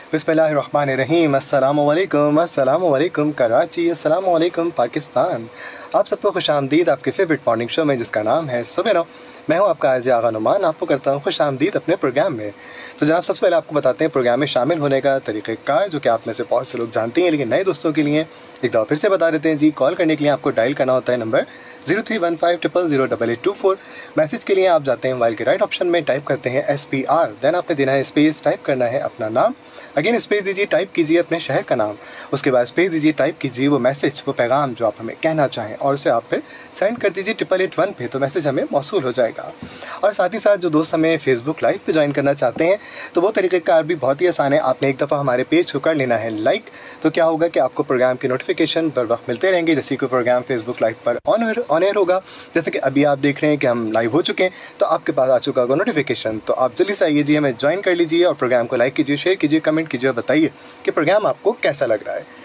बिस्मिल्लाहिर्रहमानिर्रहीम। अस्सलामुअलैकुम कराची, अस्सलामुअलैकुम पाकिस्तान। आप सबको खुशामदीद आपके फेवरेट मॉर्निंग शो में, जिसका नाम है सुबह नो। मैं हूं आपका आरजे आगा नुमान, आपको करता हूं खुशामदीद अपने प्रोग्राम में। तो जनाब, सबसे पहले आपको बताते हैं प्रोग्राम में शामिल होने का तरीक़ेकार, जो कि आप में से बहुत से लोग जानते हैं, लेकिन नए दोस्तों के लिए एक दफ़ा फिर से बता देते हैं जी। कॉल करने के लिए आपको डायल करना होता है नंबर 0315008824। मैसेज के लिए आप जाते हैं मोबाइल के राइट ऑप्शन में, टाइप करते हैं SPR, देन आपने देना है स्पेस, टाइप करना है अपना नाम, अगेन स्पेस दीजिए, टाइप कीजिए अपने शहर का नाम, उसके बाद स्पेस दीजिए, टाइप कीजिए वो मैसेज, वो पैगाम जो आप हमें कहना चाहें, और उसे आप फिर सेंड कर दीजिए 8881 पे, तो मैसेज हमें मौसूल हो जाएगा। और साथ ही साथ जो दोस्त हमें फेसबुक लाइव पे ज्वाइन करना चाहते हैं, तो वो तरीक़ेकार भी बहुत ही आसान है। आपने एक दफ़ा हमारे पेज को कर लेना है लाइक, तो क्या होगा कि आपको प्रोग्राम की नोटिफिकेशन बर वक्त मिलते रहेंगे। जैसे कोई प्रोग्राम फेसबुक लाइव पर ऑन एयर होगा, जैसे कि अभी आप देख रहे हैं कि हम लाइव हो चुके हैं, तो आपके पास आ चुका होगा नोटिफिकेशन। तो आप जल्दी से आइए जी, हमें ज्वाइन कर लीजिए और प्रोग्राम को लाइक कीजिए, शेयर कीजिए, कमेंट कीजिए और बताइए कि प्रोग्राम आपको कैसा लग रहा है।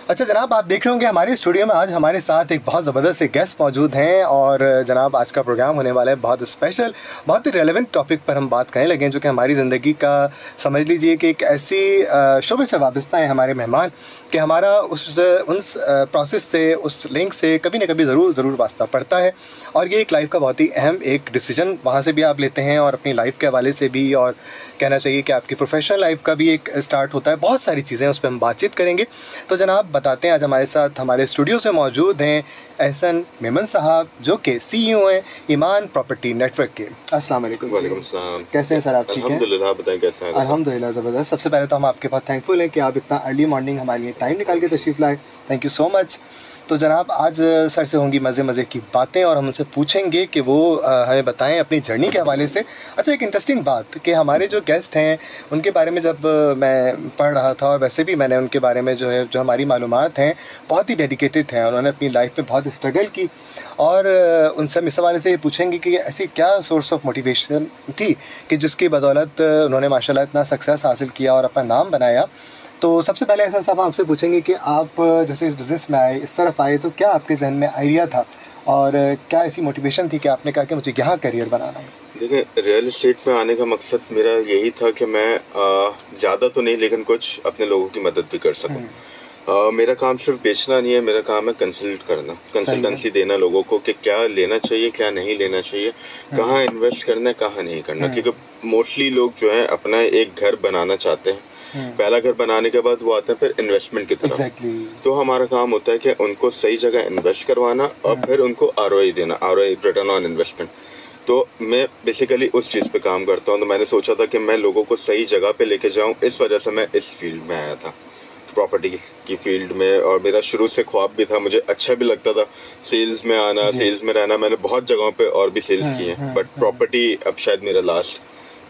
अच्छा जनाब, आप देख रहे होंगे हमारे स्टूडियो में आज हमारे साथ एक बहुत ज़बरदस्त से गेस्ट मौजूद हैं। और जनाब, आज का प्रोग्राम होने वाला है बहुत स्पेशल, बहुत ही रेलेवेंट टॉपिक पर हम बात करने लगे हैं, जो कि हमारी ज़िंदगी का, समझ लीजिए कि एक ऐसी शोबे से वाबस्ता है हमारे मेहमान, कि हमारा उस प्रोसेस से, उस लिंक से कभी ना कभी ज़रूर वास्ता पड़ता है। और ये एक लाइफ का बहुत ही अहम एक डिसीजन वहाँ से भी आप लेते हैं, और अपनी लाइफ के हवाले से भी, और कहना चाहिए कि आपकी प्रोफेशनल लाइफ का भी एक स्टार्ट होता है। बहुत सारी चीज़ें उस पर हम बातचीत करेंगे। तो जनाब बताते हैं, आज हमारे साथ हमारे स्टूडियो से मौजूद हैं एहसन मेमन साहब, जो कि CEO हैं ईमान प्रॉपर्टी नेटवर्क के। अस्सलाम वालेकुम। वालेकुम सलाम। कैसे हैं सर आप? ठीक हैं? अल्हम्दुलिल्लाह, बताएं कैसे हैं? अल्हम्दुलिल्लाह ज़बरदस्त। सबसे पहले तो हम आपके बहुत थैंकफुल हैं कि आप इतना अर्ली मॉर्निंग हमारे लिए टाइम निकाल के तशरीफ़ लाए। Thank you so much. तो जनाब, आज सर से होंगी मज़े की बातें, और हम उनसे पूछेंगे कि वो हमें बताएं अपनी जर्नी के हवाले से। अच्छा, एक इंटरेस्टिंग बात कि हमारे जो गेस्ट हैं उनके बारे में जब मैं पढ़ रहा था, और वैसे भी मैंने उनके बारे में जो हमारी मालूमात हैं, बहुत ही डेडिकेटेड हैं। उन्होंने अपनी लाइफ में बहुत स्ट्रगल की, और उनसे हम इस हवाले से ये पूछेंगे कि ऐसी क्या सोर्स ऑफ मोटिवेशन थी कि जिसकी बदौलत उन्होंने माशाल्लाह इतना सक्सेस हासिल किया और अपना नाम बनाया। तो सबसे पहले एहसन साहब, आपसे पूछेंगे कि आप जैसे इस बिज़नेस में आए, इस तरफ आए, तो क्या आपके जहन में आइडिया था, और क्या ऐसी मोटिवेशन थी कि आपने कहा कि मुझे यहाँ करियर बनाना है? देखिए, रियल एस्टेट में आने का मकसद मेरा यही था कि मैं ज़्यादा तो नहीं, लेकिन कुछ अपने लोगों की मदद भी कर सकूं। मेरा काम सिर्फ बेचना नहीं है, मेरा काम है कंसल्ट करना, कंसल्टेंसी देना लोगों को कि क्या लेना चाहिए, क्या नहीं लेना चाहिए, कहाँ इन्वेस्ट करना है, कहाँ नहीं करना। क्योंकि मोस्टली लोग जो है अपना एक घर बनाना चाहते हैं, पहला घर बनाने के बाद वो आते हैं फिर इन्वेस्टमेंट की तरफ। तो हमारा काम होता है कि उनको सही जगह इन्वेस्ट करवाना, और फिर उनको ROI देना, ROI रिटर्न ऑन इन्वेस्टमेंट। तो मैं बेसिकली उस चीज़ पे काम करता हूँ। तो मैंने सोचा था कि मैं लोगों को सही जगह पे लेके जाऊँ, इस वजह से मैं इस फील्ड में आया था, प्रॉपर्टी की फील्ड में। और मेरा शुरू से ख्वाब भी था, मुझे अच्छा भी लगता था सेल्स में आना, सेल्स में रहना। मैंने बहुत जगहों पे और भी सेल्स किए हैं, बट प्रॉपर्टी अब शायद मेरा लास्ट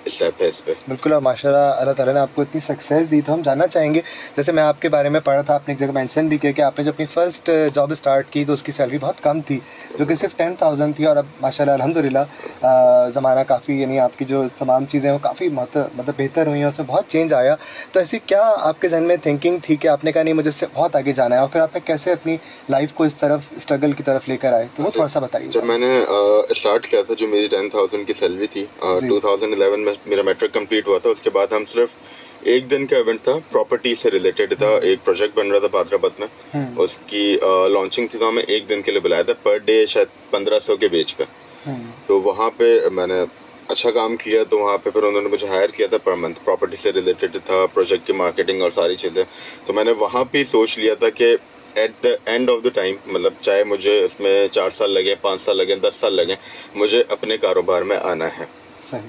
स्टेप है इस पे। बिल्कुल, और माशाल्लाह अल्लाह ताला ने आपको इतनी सक्सेस दी। तो हम जानना चाहेंगे, जैसे मैं आपके बारे में पढ़ा था, आपने एक जगह मेंशन भी किया कि आपने जब अपनी फ़र्स्ट जॉब स्टार्ट की तो उसकी सैलरी बहुत कम थी, जो कि सिर्फ 10,000 थी, और अब माशाल्लाह अल्हम्दुलिल्लाह ज़माना काफ़ी, यानी आपकी जो तमाम चीज़ें हैं वो काफ़ी मतलब बेहतर हुई हैं, उसमें बहुत चेंज आया। तो ऐसी क्या आपके जहन में थिंकिंग थी कि आपने कहा नहीं, मुझे इससे बहुत आगे जाना है, और फिर आपने कैसे अपनी लाइफ को इस तरफ, स्ट्रगल की तरफ लेकर आए, तो वो थोड़ा सा बताइए। जब मैंने स्टार्ट किया था, जो मेरी 10,000 की सैलरी थी, 2011 में मेरा मैट्रिक कंप्लीट हुआ था। उसके बाद हम सिर्फ एक दिन का इवेंट था, प्रॉपर्टी से रिलेटेड था, एक प्रोजेक्ट बन रहा था पात्रापत में, उसकी लॉन्चिंग थी। तो हमें एक दिन के लिए बुलाया था, पर डे शायद 1500 के बेच पे। तो वहाँ पे मैंने अच्छा काम किया, तो वहाँ पे फिर उन्होंने मुझे हायर किया था पर मंथ। प्रॉपर्टी से रिलेटेड था, प्रोजेक्ट की मार्केटिंग और सारी चीज़ें। तो मैंने वहाँ पे सोच लिया था कि at the end of the time, मतलब चाहे मुझे इसमें 4 साल लगे, 5 साल लगे, 10 साल लगे, मुझे अपने कारोबार में आना है।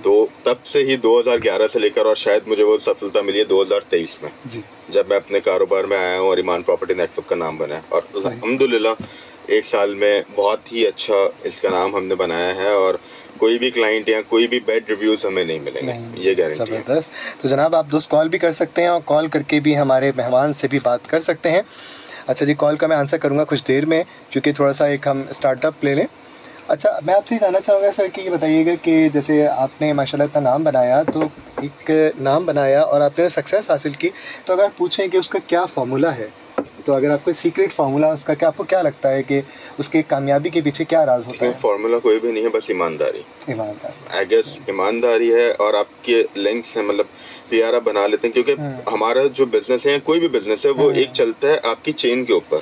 तो तब से ही 2011 से लेकर, और शायद मुझे वो सफलता मिली है 2023 में जी, जब मैं अपने कारोबार में आया हूँ और ईमान प्रॉपर्टी नेटवर्क का नाम बना है। और अल्हम्दुलिल्लाह 1 साल में बहुत ही अच्छा इसका नाम हमने बनाया है, और कोई भी क्लाइंट या कोई भी बैड रिव्यूज हमें नहीं मिलेंगे, ये गारंटी है। ज़बरदस्त। तो जनाब, आप दोस्त कॉल भी कर सकते हैं, और कॉल करके भी हमारे मेहमान से भी बात कर सकते हैं। अच्छा जी, कॉल का मैं आंसर करूँगा कुछ देर में, क्योंकि थोड़ा सा एक हम स्टार्टअप ले लें। अच्छा, मैं आपसे ये जानना चाहूँगा सर कि ये बताइएगा कि जैसे आपने माशाल्लाह इतना नाम बनाया, तो एक नाम बनाया और आपने सक्सेस हासिल की, तो अगर पूछें कि उसका क्या फ़ॉर्मूला है तो अगर आपको सीक्रेट फार्मूला उसका क्या, आपको क्या लगता है कि उसके कामयाबी के पीछे क्या राज होता है? फार्मूला कोई भी नहीं है, बस ईमानदारी। ईमानदारी, आई गेस ईमानदारी है, और आपके लिंक्स है, मतलब पीआर आप बना लेते हैं, क्योंकि हमारा जो बिजनेस है, कोई भी बिजनेस है, वो एक चलता है आपकी चेन के ऊपर।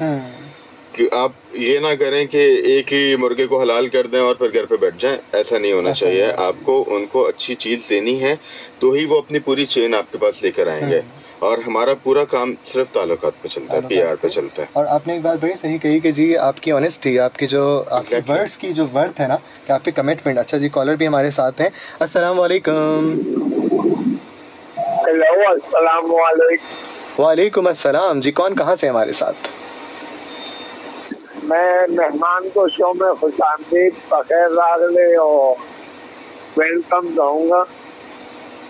आप ये ना करें कि एक ही मुर्गे को हलाल कर दें और फिर घर पे बैठ जाएं, ऐसा नहीं होना चाहिए। आपको उनको अच्छी चीज देनी है तो ही वो अपनी पूरी चेन आपके पास लेकर आएंगे, और हमारा पूरा काम सिर्फ ताल्लुकात पे चलता है, पीआर पे चलता है। और आपने एक बात बड़ी सही कही कि जी आपकी ऑनेस्टी, आपकी जो आपके वर्ड्स की जो वर्थ है ना, कि आपकी कमिटमेंट। अच्छा जी, कॉलर भी हमारे साथ हैं। अस्सलाम वालेकुम। हेलो, अस्सलाम वालेकुम। वालेकुम अस्सलाम जी, कौन कहाँ से हमारे साथ? मैं मेहमान को शो में खुशामदीद बखैर रागले और वेलकम कहूँगा।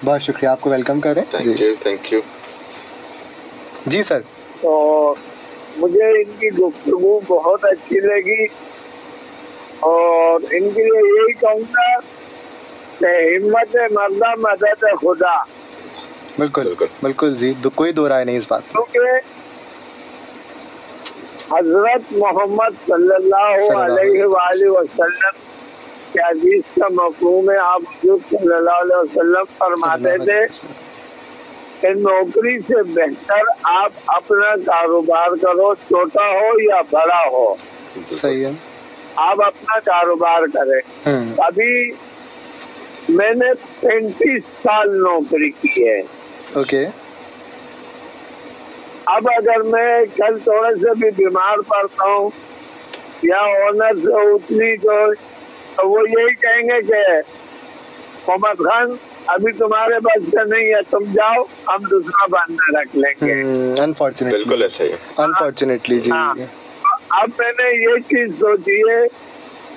बहुत शुक्रिया, आपको वेलकम कर रहे हैं। Thank you ji sir. तो मुझे इनकी गुफ्तगू बहुत अच्छी लगी, और इनके लिए यही कहूँगा कि हिम्मत मर्दा मदद खुदा। बिल्कुल बिल्कुल जी, कोई दो राय नहीं इस बात, क्योंकि हजरत मोहम्मद सल्लल्लाहु अलैहि वसल्लम के हदीस का मफ़हूम है। आप हुज़ूर सल्लल्लाहु अलैहि वसल्लम फरमाते थे कि नौकरी से बेहतर आप अपना कारोबार करो, छोटा हो या बड़ा हो। सही है, आप अपना कारोबार करें। अभी मैंने 35 साल नौकरी की है। ओके। अब अगर मैं कल थोड़े से भी बीमार पड़ता हूँ या ओनर से उतनी तो वो यही कहेंगे कि मोहम्मद खान अभी तुम्हारे बस से नहीं है, तुम जाओ, हम दूसरा बंदा रख लेंगे। अनफॉर्चुनेटली, बिल्कुल ऐसा ही है। अनफॉर्चुनेटली जी। अब मैंने ये चीज सोची है,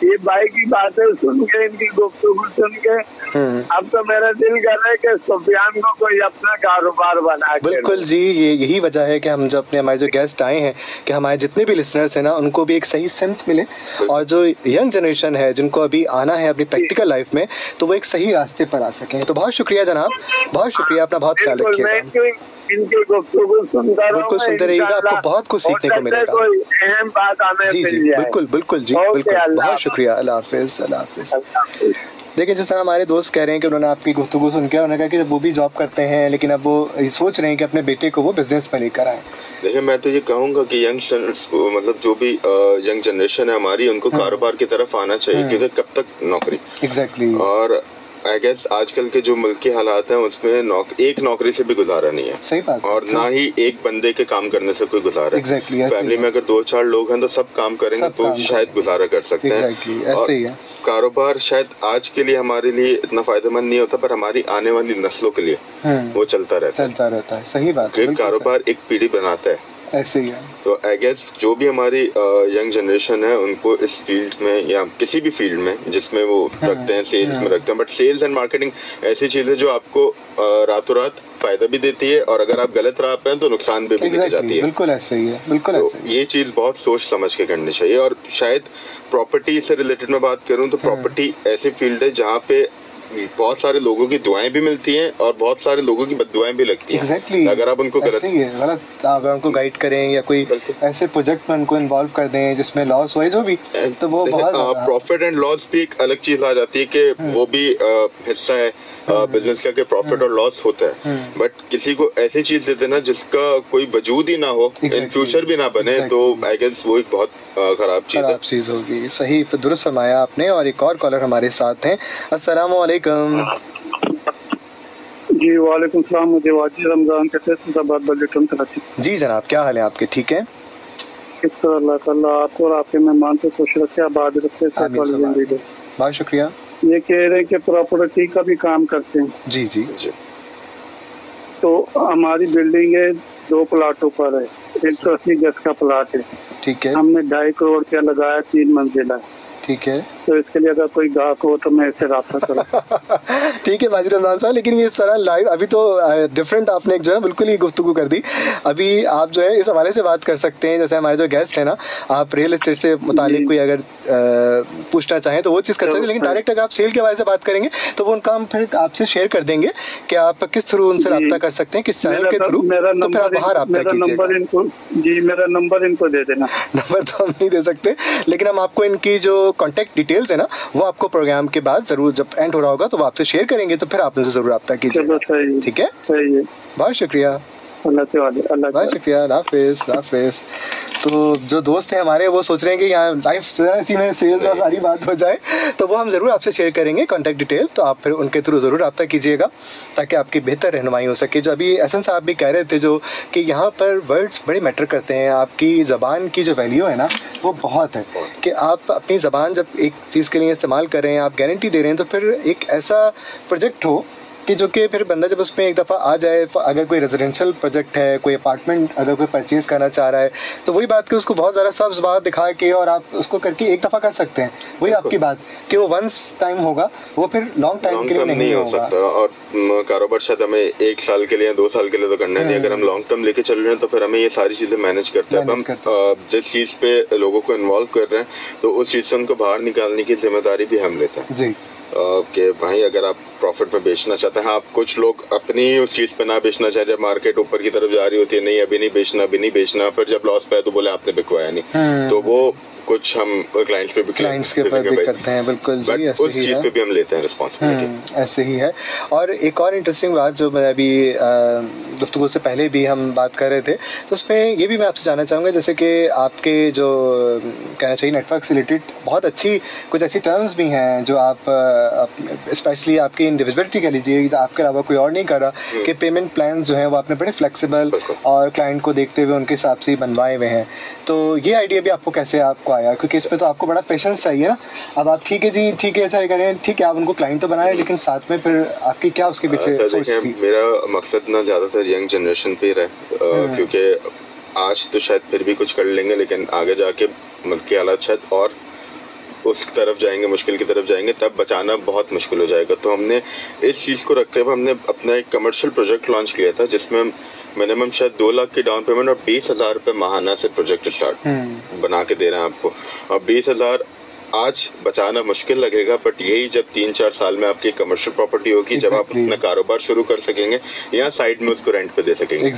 ये भाई की बातें सुन के, इनकी गुफ्तगू सुन के, अब तो मेरा दिल कर रहा है कि सुफियान को कोई अपना कारोबार बना के। बिल्कुल जी, यही वजह है कि हम जो हमारे जो गेस्ट आए हैं, कि हमारे जितने भी लिसनर्स हैं ना, उनको भी एक सही सिमत मिले, और जो यंग जनरेशन है जिनको अभी आना है अपनी प्रैक्टिकल लाइफ में, तो वो एक सही रास्ते पर आ सकें। तो बहुत शुक्रिया जनाब, बहुत शुक्रिया, अपना बहुत ख्याल रखिएगा। इनकी गुफ्तगू सुनता बिल्कुल सुनते रहिएगा, आपको बहुत कुछ सीखने को मिलेगा। कोई अहम बात हमें जी जी, बिल्कुल बिल्कुल जी, बिल्कुल, बहुत शुक्रिया। अल्लाह हाफिज़, अल्लाह हाफिज़। देखिए, जिस तरह हमारे दोस्त कह रहे हैं कि उन्होंने आपकी गुफ्तगू सुन के उन्होंने कहा कि वो भी जॉब करते हैं, लेकिन अब वो सोच रहे हैं कि अपने बेटे को वो बिजनेस में लेकर आए। देखिए, मैं तो ये कहूँगा कि यंगस्टर्स को, मतलब जो भी यंग जनरेशन है हमारी, उनको कारोबार की तरफ आना चाहिए, क्योंकि कब तक नौकरी। एग्जैक्टली। और आई गेस आजकल के जो मुल्क के हालात हैं उसमें एक नौकरी से भी गुजारा नहीं है। सही बात। और ना ही एक बंदे के काम करने से कोई गुजारा है। एग्जैक्टली। फैमिली में अगर 2-4 लोग हैं तो सब काम करेंगे तो शायद गुजारा कर सकते हैं। ऐसे ही है। कारोबार शायद आज के लिए हमारे लिए इतना फायदेमंद नहीं होता, पर हमारी आने वाली नस्लों के लिए वो चलता रहता है। सही बात है। कारोबार एक पीढ़ी बनाता है, ऐसे ही है। तो आई गेस जो भी हमारी यंग जनरेशन है उनको इस फील्ड में या किसी भी फील्ड में जिसमें वो रखते हैं, सेल्स में रखते हैं, बट सेल्स एंड मार्केटिंग ऐसी चीज है जो आपको रातों रात फायदा भी देती है, और अगर आप गलत राह पे हैं तो नुकसान भी लेके जाती है। बिल्कुल ऐसे ही है, बिल्कुल तो ऐसे ही। ये चीज बहुत सोच समझ के करनी चाहिए। और शायद प्रॉपर्टी से रिलेटेड मैं बात करूं तो प्रॉपर्टी ऐसी फील्ड है जहाँ पे बहुत सारे लोगों की दुआएं भी मिलती हैं और बहुत सारे लोगों की बददुआएं भी लगती हैं। Exactly. अगर आप उनको गलत अगर उनको गाइड करें या कोई ऐसे प्रोजेक्ट में उनको इन्वॉल्व कर दें जिसमें लॉस हो जो भी, तो वो बहुत प्रॉफिट एंड लॉस भी एक अलग चीज आ जाती है कि वो भी हिस्सा है बिजनेस का, कि प्रॉफिट और लॉस होता है। बट किसी को ऐसी चीज दे देना जिसका कोई वजूद ही ना हो, इन फ्यूचर भी ना बने, तो आई गेस वो एक बहुत खराब चीज होगी। सही, दुरुस्त फरमाया आपने। और एक और कॉलर हमारे साथ हैं। अस्सलाम वालेकुम। जी वालेकुम सलाम। मुझे वाजी रमजान कहते हैं। जी जनाब, क्या हाल है आपके? ठीक है, अल्लाह ताला आपको और आपके मेहमान को खुश रखे, आबाद रखे, बहुत शुक्रिया। ये कह रहे हैं कि प्रॉपर्टी का भी काम करते हैं। जी जी। तो हमारी बिल्डिंग है 2 प्लाटों पर है, 180 गज का प्लाट है। ठीक है। हमने 2.5 करोड़ क्या लगाया, 3 मंजिला। ठीक है। तो इसके लिए अगर कोई ग्राहक हो तो मैं इससे राब्ता करूँ। ठीक है बाजी रमजान साहब, लेकिन ये सारा लाइव अभी तो डिफरेंट आपने एक जो है बिल्कुल ही गुफ्तगू कर दी। अभी आप जो है इस हवाले से बात कर सकते हैं, जैसे हमारे जो गेस्ट है ना, आप रियल एस्टेट से मुतालिक कोई अगर पूछना चाहें तो वो चीज़ कर सकते हैं, लेकिन डायरेक्ट अगर आप सेल के हवाले से बात करेंगे तो वो उनका हम फिर आपसे शेयर कर देंगे कि आप किस थ्रू उनसे रब्ता कर सकते हैं, किस चैनल के थ्रू, तो फिर आप बाहर रब्ता कीजिएगा। जी मेरा नंबर इनको दे देना। नंबर तो हम नहीं दे सकते, लेकिन हम आपको इनकी जो कॉन्टैक्ट डिटेल्स है ना वो आपको प्रोग्राम के बाद जरूर जब एंड हो रहा होगा तो वो आपसे शेयर करेंगे, तो फिर आप उनसे जरूर रब्ता कीजिएगा। ठीक है, सही है, बहुत शुक्रिया, बहुत शुक्रिया, हाफिज हाफिज। तो जो दोस्त हैं हमारे वो सोच रहे हैं कि यहाँ लाइव इसी में सेल्स और सारी बात हो जाए, तो वो हम ज़रूर आपसे शेयर करेंगे कॉन्टैक्ट डिटेल, तो आप फिर उनके थ्रू ज़रूर रब्ता कीजिएगा ताकि आपकी बेहतर रहनुमाई हो सके। जो अभी एहसन साहब भी कह रहे थे जो कि यहाँ पर वर्ड्स बड़े मैटर करते हैं, आपकी ज़बान की जो वैल्यू है ना वो बहुत है कि आप अपनी ज़बान जब एक चीज़ के लिए इस्तेमाल कर रहे हैं, आप गारंटी दे रहे हैं, तो फिर एक ऐसा प्रोजेक्ट हो कि जो कि फिर बंदा जब उसमें एक दफ़ा आ जाए, अगर कोई रेजिडेंशियल प्रोजेक्ट है, कोई अपार्टमेंट अगर कोई परचेज़ करना चाह रहा है, तो वही बात कि उसको बहुत ज़्यादा सब्ज़ बात दिखा के और आप उसको करके एक दफ़ा कर सकते हैं। वही आपकी बात कि वो वंस टाइम होगा, वो फिर लॉन्ग टाइम के लिए नहीं हो सकता। और कारोबार शायद हमें 1 साल के लिए 2 साल के लिए तो करना नहीं, अगर हम लॉन्ग टर्म लेके चल रहे हैं तो फिर हमें ये सारी चीज़ें मैनेज करते हैं। हम जिस चीज़ पे लोगों को इन्वॉल्व कर रहे हैं तो उस चीज़ से उनको बाहर निकालने की जिम्मेदारी भी हम लेते हैं जी। कि भाई अगर आप प्रॉफिट में बेचना चाहते हैं, आप कुछ लोग अपनी उस चीज़ पे ना बेचना चाहे, जब मार्केट ऊपर की तरफ जा रही होती है, नहीं अभी नहीं बेचना, अभी नहीं बेचना, फिर जब लॉस पे है तो बोले आपने बिकवाया नहीं, तो वो कुछ हम क्लाइंट्स पे भी क्लाइंट्स के ऊपर भी करते हैं। बिल्कुल जी, ऐसे उस चीज़ पे भी हम लेते हैं रिस्पॉन्सिबिलिटी। ऐसे ही है। और एक और इंटरेस्टिंग बात जो मैं अभी गुफ्तगू से पहले भी हम बात कर रहे थे, तो उसमें ये भी मैं आपसे जानना चाहूँगा, जैसे कि आपके जो कहना चाहिए नेटवर्क से रिलेटेड बहुत अच्छी कुछ ऐसी टर्म्स भी हैं जो आप स्पेशली आपकी इंडिविजुअलिटी कह लीजिए, आपके अलावा कोई और नहीं कर रहा, कि पेमेंट प्लान जो हैं वो आपने बड़े फ्लेक्सिबल और क्लाइंट को देखते हुए उनके हिसाब से बनवाए हुए हैं। तो ये आइडिया भी आपको कैसे आपको आया, क्योंकि इस पे तो आपको बड़ा पेशेंस चाहिए ना। अब आप ठीक है जी, ठीक है ऐसा करें, ठीक है आप उनको क्लाइंट तो बनाए, लेकिन साथ में फिर आपकी क्या उसके पीछे सोच थी? मेरा मकसद ना ज़्यादातर यंग जनरेशन पे रहे, क्योंकि आज तो शायद फिर भी कुछ कर लेंगे, लेकिन आगे जाके मुल्क के हालात शायद और उस तरफ जाएंगे, मुश्किल की तरफ जाएंगे, तब बचाना बहुत मुश्किल हो जाएगा। तो हमने इस चीज़ को रखते हुए हमने अपना एक कमर्शियल प्रोजेक्ट लॉन्च किया था, जिसमें मिनिमम शायद 2 लाख की डाउन पेमेंट और 20,000 रुपये माहाना से प्रोजेक्ट स्टार्ट बना के दे रहे हैं आपको। और 20,000 आज बचाना मुश्किल लगेगा, बट यही जब 3-4 साल में आपकी कमर्शियल प्रॉपर्टी होगी, जब आप अपना कारोबार शुरू कर सकेंगे या साइड में उसको रेंट पे दे सकेंगे,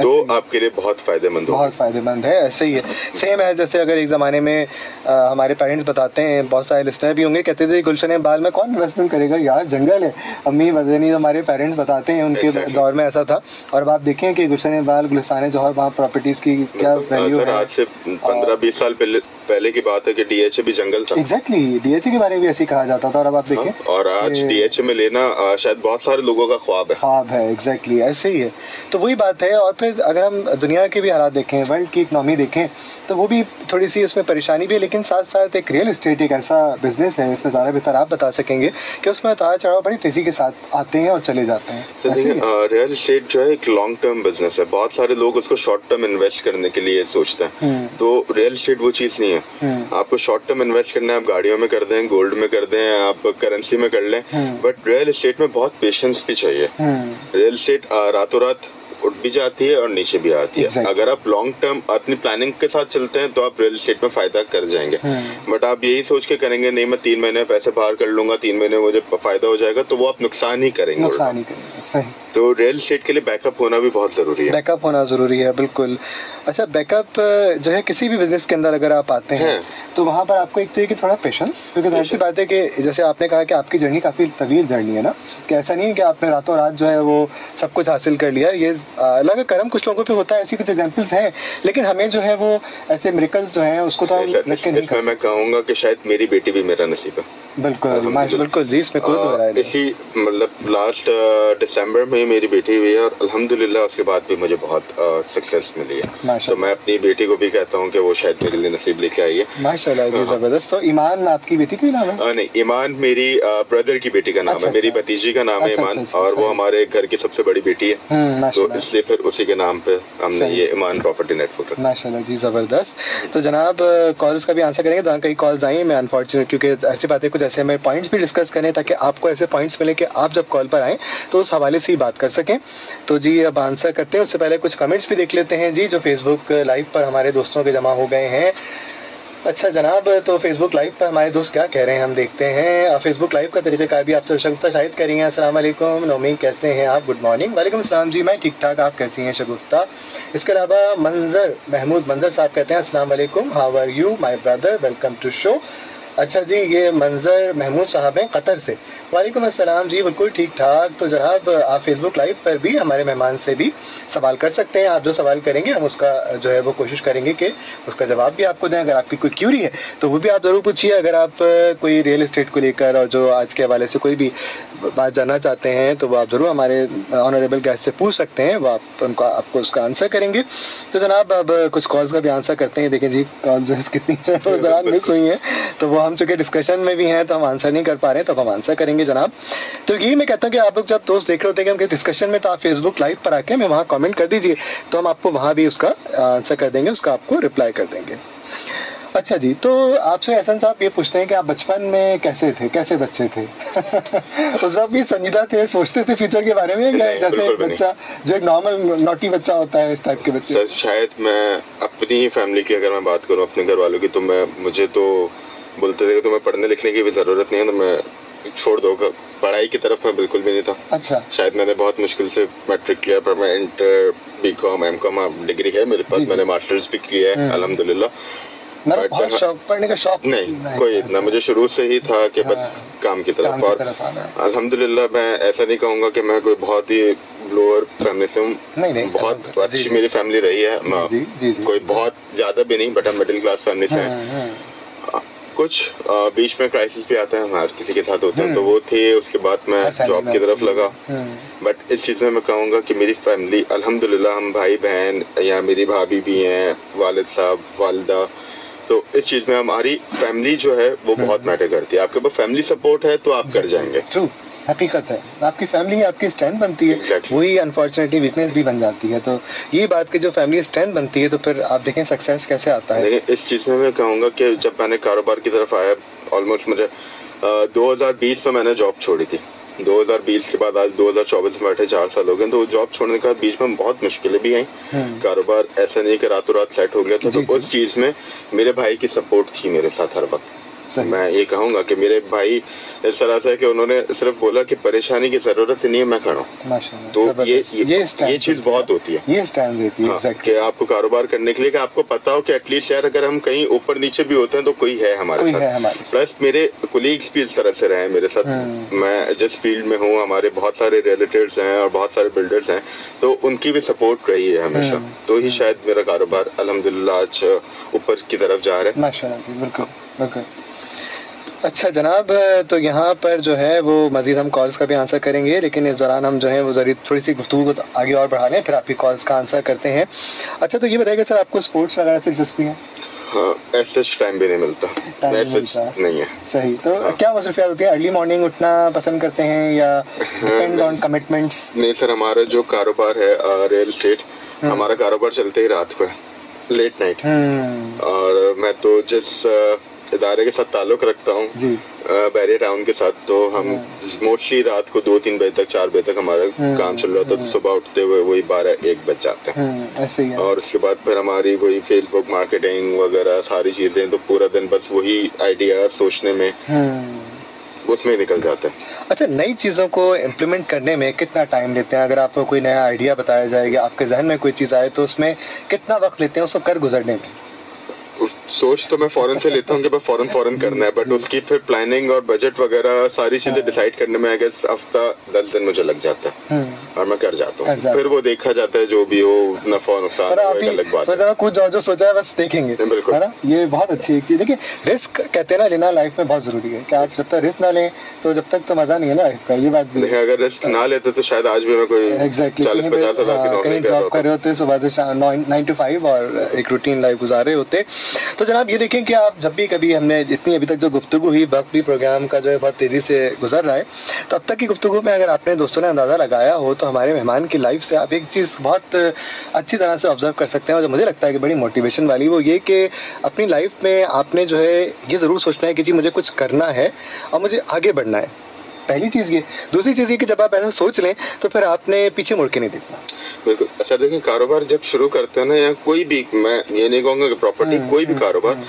तो आपके लिए बहुत फायदेमंद होगा। बहुत फायदेमंद है। ऐसे ही है, सेम है जैसे अगर एक ज़माने में हमारे पेरेंट्स बताते हैं, बहुत सारे लिस्टर भी होंगे, कहते थे गुलशन बाल में कौन इन्वेस्टमेंट करेगा यार, जंगल है। अम्मी वजनी हमारे पेरेंट्स बताते हैं, उनके दौर में ऐसा था। और अब आप देखें कि गुलशन बाल, गुलिस्तान जौहर, वहाँ प्रॉपर्टीज़ की क्या वैल्यू है। आज से 15-20 साल पहले की बात है कि डीएचए भी जंगल था। एग्जैक्टली, डीएचए के बारे में भी ऐसे कहा जाता था, और अब आप देखें और आज डीएचए में लेना शायद बहुत सारे लोगों का ख्वाब है। एग्जैक्टली ऐसे ही है। तो वही बात है। और फिर अगर हम दुनिया के भी हालात देखें, वर्ल्ड की इकनॉमी देखें, तो वो भी थोड़ी सी उसमें परेशानी भी है, लेकिन साथ साथ एक रियल एस्टेट एक ऐसा बिजनेस है, इसमें ज़्यादा बेहतर आप बता सकेंगे कि उसमें उतार चढ़ाव बड़ी तेज़ी के साथ आते हैं और चले जाते हैं। रियल एस्टेट जो है एक लॉन्ग टर्म बिजनेस है, बहुत सारे लोग उसको शॉर्ट टर्म इन्वेस्ट करने के लिए सोचते हैं, तो रियल एस्टेट वो चीज़ नहीं है। आपको शॉर्ट टर्म इन्वेस्ट करना है, आप गाड़ियों में कर दें, गोल्ड में कर दें, आप करेंसी में कर लें, बट रियल एस्टेट में बहुत पेशेंस भी चाहिए। रियल एस्टेट रातों रात उठ भी जाती है और नीचे भी आती है। अगर आप लॉन्ग टर्म अपनी प्लानिंग के साथ चलते हैं तो आप रियल एस्टेट में फायदा कर जाएंगे, बट आप यही सोच के करेंगे नहीं मैं 3 महीने पैसे बाहर कर लूंगा, 3 महीने मुझे फायदा हो जाएगा, तो वो आप नुकसान ही करेंगे। सही। तो रियल एस्टेट के लिए बैकअप होना भी बहुत जरूरी है। बैकअप होना जरूरी है, बिल्कुल। अच्छा, बैकअप जो है किसी भी बिजनेस के अंदर अगर आप आते हैं तो वहाँ पर आपको एक तो ये कि थोड़ा पेशेंस, क्योंकि जाहिर सी बात है कि जैसे आपने कहा कि आपकी जर्नी काफ़ी तवील जर्नी है ना, कि ऐसा नहीं है कि आपने रातों रात जो है वो सब कुछ हासिल कर लिया। ये अलग करम कुछ लोगों पे होता है, ऐसी कुछ एग्जांपल्स हैं, लेकिन हमें जो है वो ऐसे मिरेकल्स जो हैं उसको तो हम रख के नहीं कर। मैं कहूँगा कि शायद मेरी बेटी भी मेरा नसीब है। बिल्कुल जी, इसमें कोई दो राय नहीं। इसी मतलब लास्ट दिसंबर में मेरी बेटी हुई है और अल्हम्दुलिल्लाह उसके बाद भी मुझे बहुत सक्सेस मिली है। तो मैं अपनी बेटी को भी कहता हूँ कि वो शायद मेरे लिए नसीब लेके आई है। माशाल्लाह जी, जबरदस्त। तो ईमान आपकी बेटी का नाम है? नहीं, ईमान मेरी ब्रदर की बेटी का नाम है, मेरी भतीजी का नाम है ईमान, और वो हमारे घर की सबसे बड़ी बेटी है। तो इसलिए फिर उसी के नाम पे हमने ये ईमान प्रॉपर्टी नेटवर्क रखा। माशाल्लाह जी, ज़बरदस्त। तो जनाब कॉल्स का भी आंसर करेंगे, तो कई कॉल्स आई मैं अनफॉर्चुनेट, क्योंकि ऐसी बातें कुछ ऐसे हमें पॉइंट्स भी डिस्कस करें ताकि आपको ऐसे पॉइंट्स मिले कि आप जब कॉल पर आएँ तो उस हवाले से ही बात कर सकें। तो जी अब आंसर करते हैं, उससे पहले कुछ कमेंट्स भी देख लेते हैं जी जो फेसबुक लाइव पर हमारे दोस्तों के जमा हो गए हैं। अच्छा जनाब, तो फेसबुक लाइव पर हमारे दोस्त क्या कह रहे हैं हम देखते हैं। फेसबुक लाइव का तरीक़ाकार भी आपसे शगुफ्ता शाहिद करेंगे। अस्सलाम वालेकुम नौमी, कैसे हैं आप? Good morning. वालेकुम अस्सलाम जी, मैं ठीक ठाक, आप कैसी हैं शगुफ्ता? इसके अलावा महमूद मंजर साहब कहते हैं अस्सलाम वालेकुम, how are you my brother, welcome to show. अच्छा जी, ये मंजर महमूद साहब हैं कतर से। वालेकुम अस्सलाम जी, बिल्कुल ठीक ठाक। तो जनाब आप फेसबुक लाइव पर भी हमारे मेहमान से भी सवाल कर सकते हैं। आप जो सवाल करेंगे हम उसका जो है वो कोशिश करेंगे कि उसका जवाब भी आपको दें। अगर आपकी कोई क्यूरी है तो वो भी आप ज़रूर पूछिए। अगर आप कोई रियल इस्टेट को लेकर और जो आज के हवाले से कोई भी बात जानना चाहते हैं तो वो आप ज़रूर हमारे ऑनरेबल गेस्ट से पूछ सकते हैं, वो आपको उसका आंसर करेंगे। तो जनाब अब कुछ कॉल्स का भी आंसर करते हैं। देखें जी कॉल जो है कितनी ज़रा मिस हुई हैं, तो वो हम चूँकि डिस्कशन में भी हैं तो हम आंसर नहीं कर पा रहे हैं, तो हम आंसर करेंगे जनाब। तो यही मैं कहता हूँ कि आप लोग जब दोस्त देख रहे होते हैं कि हम डिस्कशन में, तो आप फेसबुक लाइव पर आके हमें वहाँ कमेंट कर दीजिए, तो हम आपको वहाँ भी उसका आंसर कर देंगे, उसका आपको रिप्लाई कर देंगे। अच्छा जी, तो आपसे एहसन साहब ये पूछते हैं कि आप बचपन में कैसे थे, कैसे बच्चे थे? उस वक्त भी संजीदा थे, सोचते थे फ्यूचर के बारे में, जैसे बच्चा जो एक नॉर्मल नॉटी बच्चा होता है, इस टाइप के बच्चे? शायद मैं अपनी फैमिली की अगर मैं बात करूँ, अपने घर वालों की, तो मुझे तो बोलते थे कि तुम्हें पढ़ने लिखने की भी जरूरत नहीं है, तो मैं छोड़ दो, पढ़ाई की तरफ मैं बिल्कुल भी नहीं था। अच्छा। शायद मैंने बहुत मुश्किल से मैट्रिक किया, पर मैं इंटर बीकॉम एमकॉम डिग्री है मेरे पास, मैंने मास्टर्स भी किया है अल्हम्दुलिल्लाह। बहुत शौक, पढ़ने का शौक नहीं कोई इतना, मुझे शुरू से ही था कि बस काम की तरफ। और अल्हम्दुलिल्लाह मैं ऐसा नहीं कहूँगा कि मैं कोई बहुत ही लोअर फैमिली से हूँ, बहुत अच्छी मेरी फैमिली रही है, कोई बहुत ज्यादा भी नहीं, बट हम मिडिल क्लास फैमिली से हैं। कुछ बीच में क्राइसिस भी आते हैं, हर किसी के साथ होते हैं, तो वो थे। उसके बाद मैं जॉब की तरफ लगा, बट इस चीज़ में मैं कहूँगा कि मेरी फैमिली अल्हम्दुलिल्लाह, हम भाई बहन या मेरी भाभी भी हैं, वालिद साहब, वालिदा, तो इस चीज़ में हमारी फैमिली जो है वो बहुत मैटर करती है। आपके पास फैमिली सपोर्ट है तो आप कर जाएंगे। ट्रू, हकीकत है, आपकी फैमिली आपकी स्ट्रेंथ बनती है, वही अनफॉर्चुनेटली वीकनेस भी बन जाती है। तो ये बात की जो फैमिली स्ट्रेंथ बनती है, तो फिर आप देखें सक्सेस कैसे आता है। देखिए इस चीज़ में मैं कहूँगा कि जब मैंने कारोबार की तरफ आया, ऑलमोस्ट मुझे 2020 में मैंने जॉब छोड़ी थी। 2020 के बाद आज 2024 में बैठे 4 साल हो गए, तो जॉब छोड़ने के बाद बीच में बहुत मुश्किलें भी आई। कारोबार ऐसा नहीं कि रातों रात सेट हो गया था, तो उस चीज़ में मेरे भाई की सपोर्ट थी मेरे साथ हर वक्त। मैं ये कहूँगा कि मेरे भाई इस तरह से कि उन्होंने सिर्फ बोला कि परेशानी की जरूरत ही नहीं है, मैं खड़ा हूँ। तो ये चीज बहुत होती है, ये स्टैंड रहती है। हाँ, कि आपको कारोबार करने के लिए कि आपको पता हो कि एटलीस्ट यार अगर हम कहीं ऊपर नीचे भी होते हैं तो कोई है हमारे साथ। प्लस मेरे कोलीग्स भी इस तरह से रहे मेरे साथ। मैं जिस फील्ड में हूँ, हमारे बहुत सारे रिलेटिव्स हैं और बहुत सारे बिल्डर्स हैं, तो उनकी भी सपोर्ट रही है हमेशा। तो ही शायद मेरा कारोबार अल्हम्दुलिल्लाह आज ऊपर की तरफ जा रहा है। माशाल्लाह, बिल्कुल बिल्कुल। अच्छा जनाब, तो यहाँ पर जो है वो मज़ीद हम कॉल्स का भी आंसर करेंगे, लेकिन इस दौरान हम जो है वो थोड़ी सी गुफ्तगू को आगे और बढ़ा लें, फिर आपकी कॉल्स का आंसर करते हैं। अच्छा, तो ये बताइएगा सर, आपको स्पोर्ट्स वगैरह से दिलचस्पी है? हाँ, ऐसे टाइम भी नहीं मिलता, नहीं है। सही, तो क्या मसरूफियात होती है? अर्ली मॉर्निंग उठना पसंद करते हैं या डिपेंड ऑन कमिटमेंट्स? नहीं सर, हमारा जो कारोबार है रियल एस्टेट, हमारा कारोबार चलते ही रात को है, लेट नाइट। और मैं तो जिस इदारे के साथ ताल्लुक रखता हूँ, बैरियर टाउन के साथ, तो हम मोस्टली रात को 2-3 बजे तक, 4 बजे तक हमारा काम चल रहा होता है। तो सुबह उठते हुए वही 12-1 बज जाते हैं। ऐसे ही है। और उसके बाद फिर हमारी वही फेसबुक मार्केटिंग वगैरह सारी चीजें, तो पूरा दिन बस वही आइडिया सोचने में उसमें निकल जाता है। अच्छा, नई चीज़ों को इम्प्लीमेंट करने में कितना टाइम लेते हैं? अगर आपको कोई नया आइडिया बताया जाएगा, आपके जहन में कोई चीज़ आए, तो उसमें कितना वक्त लेते हैं उसको कर गुजरने में? सोच तो मैं फौरन से लेता हूँ कि फौरन करना है, बट उसकी फिर प्लानिंग और बजट वगैरह सारी चीजें डिसाइड करने में अगर हफ्ता 10 दिन मुझे लग जाता है और मैं कर जाता हूँ। फिर वो देखा जाता है जो भी हो, नफा नुकसान अलग बात है। कुछ जो सोचा है बस देखेंगे, बिल्कुल है ना। ये बहुत अच्छी एक चीज। देखिए, रिस्क कहते हैं ना, लेना लाइफ में बहुत जरूरी है। कि आज जब तक रिस्क ना लें तो जब तक तो मजा नहीं है ना लाइफ का। ये बात भी है, अगर रिस्क ना लेते तो शायद आज भी मैं कोई 40-50 हज़ार की नौकरी जॉब कर रहे होते, सुबह से 9 to 5 और एक रूटीन लाइफ गुजारे होते। तो जनाब ये देखें कि आप जब भी कभी हमने जितनी अभी तक जो गुफ्तगू हुई, वक्त भी प्रोग्राम का जो है बहुत तेज़ी से गुजर रहा है, तो अब तक की गुफ्तगू में अगर आपने दोस्तों ने अंदाज़ा लगाया हो तो हमारे मेहमान की लाइफ से आप एक चीज़ बहुत अच्छी तरह से ऑब्जर्व कर सकते हैं और जो मुझे लगता है कि बड़ी मोटिवेशन वाली, वो ये कि अपनी लाइफ में आपने जो है ये ज़रूर सोचना है कि जी मुझे कुछ करना है और मुझे आगे बढ़ना है। पहली चीज़ ये। दूसरी चीज़ ये कि जब आप ऐसा सोच लें तो फिर आपने पीछे मुड़ के नहीं देखना। बिल्कुल सर, देखिए कारोबार जब शुरू करते हैं ना, या कोई भी, मैं ये नहीं कहूँगा कि प्रॉपर्टी, कोई भी कारोबार,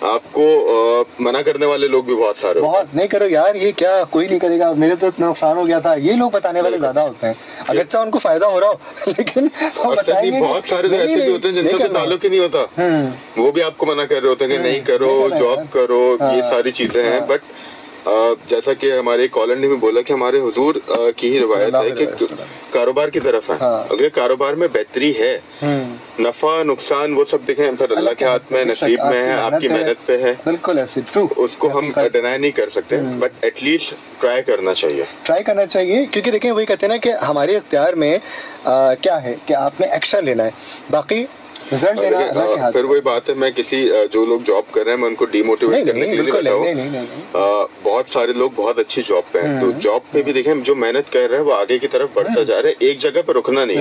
आपको मना करने वाले लोग भी बहुत सारे होते हैं। बहुत, नहीं करो यार, ये क्या, कोई नहीं करेगा, मेरे तो इतना नुकसान हो गया था, ये लोग बताने वाले ज्यादा होते हैं, अगरचा उनको फायदा हो रहा हो लेकिन और सर भी बहुत सारे ऐसे भी होते हैं जिनका कोई ताल्लुक ही नहीं होता, वो भी आपको मना कर रहे होते हैं कि नहीं करो, जॉब करो, ये सारी चीजें हैं। बट जैसा कि हमारे कॉलर ने भी बोला कि हमारे हुजूर की ही रिवायत है कि कारोबार की तरफ है, अगर कारोबार में बेहतरी है, नफा नुकसान वो सब देखें, फिर अल्लाह के हाथ में, नसीब में है, आपकी मेहनत पे है। बिल्कुल ऐसे, ट्रू, उसको हम डिनाई नहीं कर सकते, बट एटलीस्ट ट्राई करना चाहिए, क्योंकि देखें वही कहते हैं ना कि हमारे इख्तियार में क्या है कि आपने एक्शन लेना है, बाकी रिजल्ट लेना। फिर वही बात है, मैं किसी जो लोग जॉब कर रहे हैं मैं उनको डिमोटिवेट करने के लिए नहीं बैठा हूँ। बहुत सारे लोग बहुत अच्छी जॉब पे हैं, तो जॉब पे भी देखें जो मेहनत कर रहे हैं वो आगे की तरफ बढ़ता जा रहा है, एक जगह पर रुकना नहीं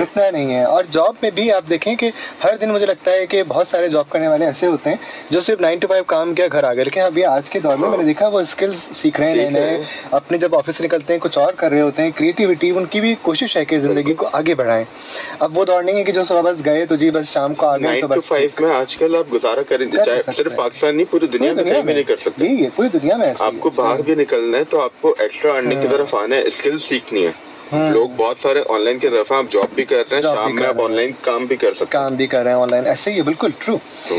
है। और जॉब में भी आप देखें कि हर दिन मुझे लगता है कि बहुत सारे जॉब करने वाले ऐसे होते हैं जो सिर्फ 9 to 5 काम किया, घर आ गए, लेकिन अभी आज के दौर में मैंने देखा वो स्किल्स सीख रहे हैं, नए अपने जब ऑफिस से निकलते हैं कुछ और कर रहे होते हैं, क्रिएटिविटी उनकी भी कोशिश है कि जिंदगी को आगे बढ़ाएं। अब वो दौड़ नहीं है कि जो सुबह बस गए तो जी बस शाम को आ गए, तो 9 to 5 में आजकल आप गुजारा करें, चाहे सिर्फ पाकिस्तान नहीं, पूरी दुनिया में कहीं भी नहीं कर सकते। ये पूरी दुनिया में आपको बाहर भी निकलना है तो आपको एक्स्ट्रा अर्निंग की तरफ आना है, स्किल सीखनी है। लोग बहुत सारे ऑनलाइन की तरफ, आप जॉब भी कर रहे हैं, शाम में आप ऑनलाइन काम भी कर सकते हैं, काम भी कर रहे हैं ऑनलाइन, ऐसे ही बिल्कुल ट्रू।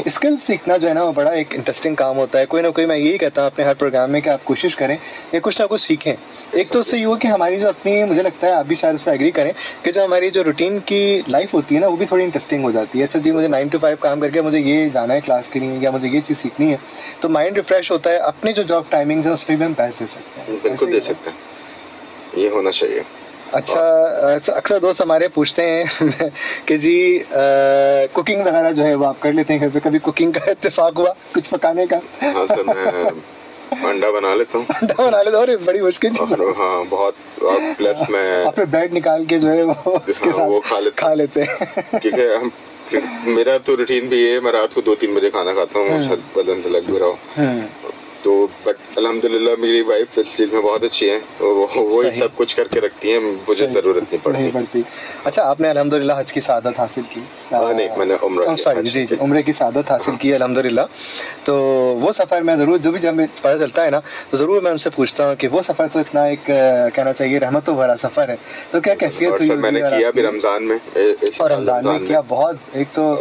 स्किल सीखना जो है ना वो बड़ा एक इंटरेस्टिंग काम होता है, कोई ना कोई, मैं यही कहता हूँ अपने हर प्रोग्राम में कि आप कोशिश करें कि कुछ ना कुछ सीखें। एक तो उससे ये हो कि हमारी जो अपनी, मुझे लगता है आप भी शायद उससे एग्री करें कि जो हमारी जो रूटीन की लाइफ होती है ना वो भी थोड़ी इंटरेस्टिंग हो जाती है। सर जी मुझे 9 to 5 काम करके मुझे ये जाना है क्लास के लिए या मुझे ये चीज़ सीखनी है, तो माइंड रिफ्रेश होता है, अपनी जो जॉब टाइमिंग है उस पर भी हम पैसे दे सकते हैं। बिल्कुल दे सकते हैं, ये होना चाहिए। अच्छा, अक्सर दोस्त हमारे पूछते हैं कि जी कुकिंग वगैरह जो है वो आप कर लेते हैं घर पे, कभी कुकिंग का इत्तेफाक हुआ कुछ पकाने का? हाँ सर, मैं अंडा बना लेता हूँ। अंडा बना लेता हूँ, अरे बड़ी मुश्किल चीज़। हाँ बहुत, और प्लस मैं अपने ब्रेड निकाल के जो है वो उसके साथ वो खा लेते हैं। ठीक है, मेरा तो रूटीन भी है, मैं रात को 2-3 बजे खाना खाता हूँ, शायद बदन से लग भी रहा हो तो, बट अल्हम्दुलिल्लाह मेरी वाइफ इस चीज़ में बहुत अच्छी है, वो ही सब कुछ करके रखती है, मुझे ज़रूरत नहीं पड़ती। अच्छा, आपने अल्हम्दुलिल्लाह हज की सादत हासिल की? नहीं, मैंने उम्रे की सादत हासिल की अल्हम्दुलिल्लाह। तो वो सफ़र में ज़रूर, जो भी जब पता चलता है ना तो ज़रूर मैं उनसे पूछता हूँ कि वो सफ़र तो इतना एक कहना चाहिए रहमतों भरा सफ़र है, तो क्या कैफियत हुई? मैंने किया भी रमज़ान में, और रमज़ान में किया, बहुत एक तो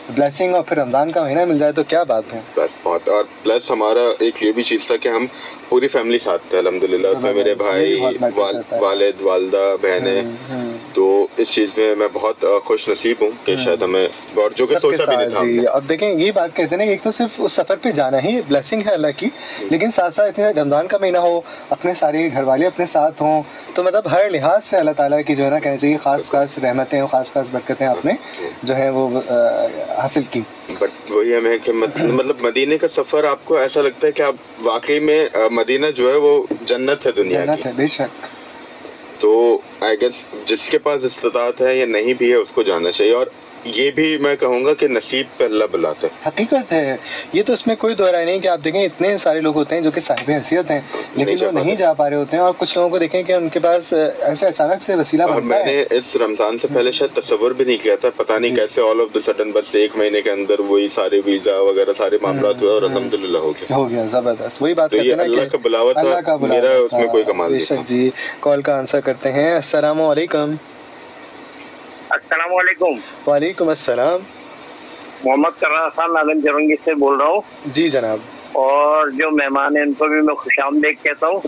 ब्लेसिंग, और फिर रमजान का महीना मिल जाए तो क्या बात है। प्लस बहुत, और प्लस हमारा एक ये भी चीज़ था कि हम पूरी फैमिली साथ थे अल्हम्दुलिल्लाह, उसमें मेरे भाई, वालिद, वालदा, बहनें, तो इस चीज़ में मैं बहुत खुश नसीब हूँ कि शायद हमें, और जो कि सोचा भी नहीं था हमने। अब देखें ये बात कहते हैं ना, एक तो सिर्फ उस सफ़र पे जाना ही ब्लेसिंग है अल्लाह की, लेकिन साथ साथ इतने रमज़ान का महीना हो, अपने सारे घर वाले अपने साथ हों, तो मतलब हर लिहाज से अल्लाह ताला की जो है ना कहना चाहिए खास रहमतें और खास बरकतें आपने जो है वो हासिल की। बट वही हमें कि मतलब मदीने का सफ़र आपको ऐसा लगता है कि आप वाकई में, मदीना जो है वो जन्नत है, दुनिया की, बेशक। तो आई गेस जिसके पास इस्तिताअत है या नहीं भी है उसको जाना चाहिए, और ये भी मैं कहूँगा कि नसीब पे अल्लाह बुलाता है, हकीकत है ये तो, इसमें कोई दो राय नहीं कि आप देखें इतने सारे लोग होते हैं जो कि साहिब हैसियत हैं लेकिन वो नहीं जा पा रहे होते हैं, और कुछ लोगों को देखें कि उनके पास ऐसे अचानक से वसीला बनता है। मैंने इस रमजान से पहले शायद तस्वर भी नहीं किया था, पता नहीं कैसे ऑल ऑफ द सडन बस 1 महीने के अंदर वही सारे वीजा वगैरह सारे मामला हुए और अल्हम्दुलिल्लाह हो गया जबरदस्त। वही बात तो ये अल्लाह का बुलावा था, मेरा उसमें कोई कमाल नहीं। बेशक जी, कॉल का आंसर करते हैं। अस्सलामु अलैकुम। अस्सलामु अलैकुम। वालेकुम अस्सलाम। मोहम्मद कर्रा खान नागन जरंगी से बोल रहा हूँ। जी जनाब। और जो मेहमान है उनको भी मैं खुशामदीद कहता हूँ।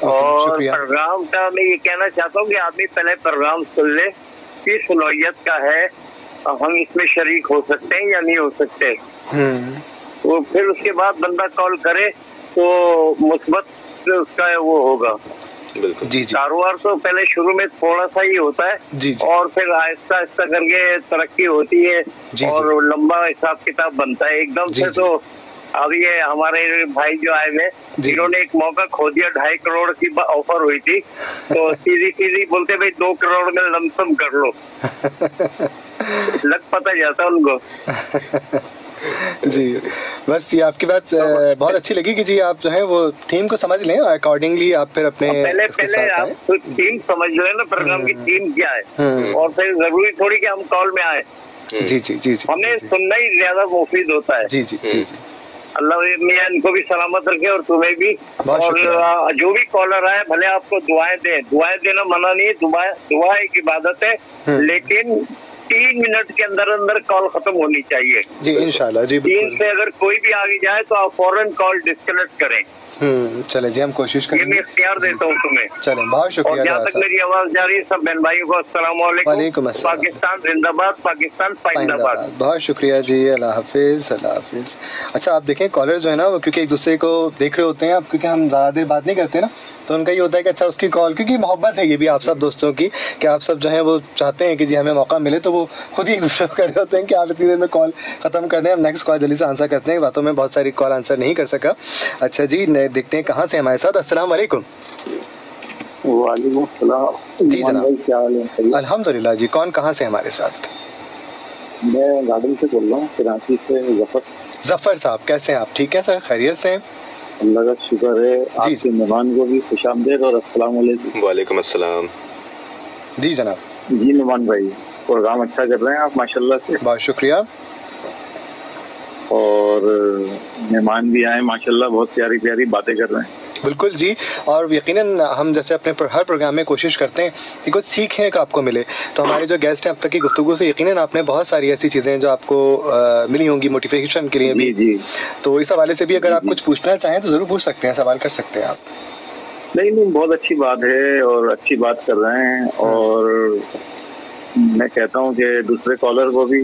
और प्रोग्राम का मैं ये कहना चाहता हूँ कि आदमी पहले प्रोग्राम सुन ले कि सलाहियत का है, हम इसमें शरीक हो सकते हैं या नहीं हो सकते, तो फिर उसके बाद बंदा कॉल करे तो मुस्बत उसका वो होगा। बिल्कुल जी जी कारोबार तो पहले शुरू में थोड़ा सा ही होता है जी जी और फिर आहिस्ता आहिस्ता करके तरक्की होती है जी, और लंबा हिसाब किताब बनता है एकदम जी, से। जी। तो अब ये हमारे भाई जो आए हुए जी। इन्होंने एक मौका खो दिया, 2.5 करोड़ की ऑफर हुई थी तो सीधी सीधी बोलते भाई 2 करोड़ में लमसम कर लो। लग पता जाता उनको। जी, बस ये आपकी बात बहुत अच्छी लगी कि जी आप जो है वो थीम को समझ लें और अकॉर्डिंगली आप फिर अपने पहले उसके पहले साथ आप आएं। थीम समझ लो ना, प्रोग्राम की थीम क्या है और फिर जरूरी थोड़ी कि हम कॉल में आए। जी जी जी जी हमें जी सुनना ही ज्यादा मुफीद होता है। जी जी जी जी अल्लाह मियां इनको भी सलामत रखे और तुम्हें भी। बहुत और शुक्रिया। जो भी कॉलर आए भले आपको दुआएं दें, दुआएं देना मना नहीं है, दुआ एक इबादत है, लेकिन 3 मिनट के अंदर अंदर कॉल खत्म होनी चाहिए जी इंशाल्लाह जी 3 बिल्कुल। से अगर कोई भी आगे जाए तो आप फौरन कॉल डिस्कनेक्ट करें। चले जी हम कोशिश ये मैं करेंगे। इख्तियार देता हूँ तुम्हें। चलें बहुत और शुक्रिया जहाँ तक मेरी आवाज जा रही है सब बहन भाइयों को अस्सलाम वालेकुम। अस्सलाम। पाकिस्तान जिंदाबाद, पाकिस्तान पाइंदाबाद। बहुत शुक्रिया जी, अल्लाह हाफिज अल्लाह हाफिज। अच्छा आप देखें कॉलर जो है ना वो क्योंकि एक दूसरे को देख रहे होते हैं, अब क्योंकि हम ज़्यादा देर बात नहीं करते ना तो उनका ये होता है कि अच्छा उसकी कॉल, क्योंकि मोहब्बत है ये भी आप सब दोस्तों की कि आप सब जो है वो चाहते हैं कि जी हमें मौका मिले, तो वो खुद ही एक दूसरे को कर रहे होते हैं कि आप इतनी देर में कॉल ख़त्म कर दें, हम नेक्स्ट कॉल जल्दी से आंसर करते हैं। बातों में बहुत सारी कॉल आंसर नहीं कर सका। अच्छा जी देखते हैं कहाँ से हमारे साथ। अस्सलाम वालेकुम। वालेकुम सलाम जी जनाब, क्या हाल है? अल्हम्दुलिल्लाह जी। कौन कहाँ से हमारे साथ? मैं गार्डन से बोल रहा हूँ, कराची से जफर साहब। कैसे हैं आप? ठीक है सर, खैरियत से हैं? अल्लाह का शुक्र है। आपके मेहमान को भी खुशामदीद और अस्सलाम वालेकुम। वालेकुम अस्सलाम। जी जनाब। जी नुमान भाई, प्रोग्राम अच्छा कर रहे हैं आप माशाल्लाह से, बहुत शुक्रिया। और मेहमान भी आए माशाल्लाह, बहुत प्यारी प्यारी बातें कर रहे हैं। बिल्कुल जी, और यकीनन हम जैसे अपने हर प्रोग्राम में कोशिश करते हैं कि कुछ सीखने का आपको मिले, तो हमारे जो गेस्ट हैं अब तक की गुफ्तगू से यकीनन आपने बहुत सारी ऐसी चीज़ें जो आपको मिली होंगी मोटिवेशन के लिए भी। जी। तो इस हवाले से भी अगर आप कुछ पूछना चाहें तो ज़रूर पूछ सकते हैं, सवाल कर सकते हैं आप। नहीं बहुत अच्छी बात है और अच्छी बात कर रहे हैं, और मैं कहता हूँ कि दूसरे कॉलर को भी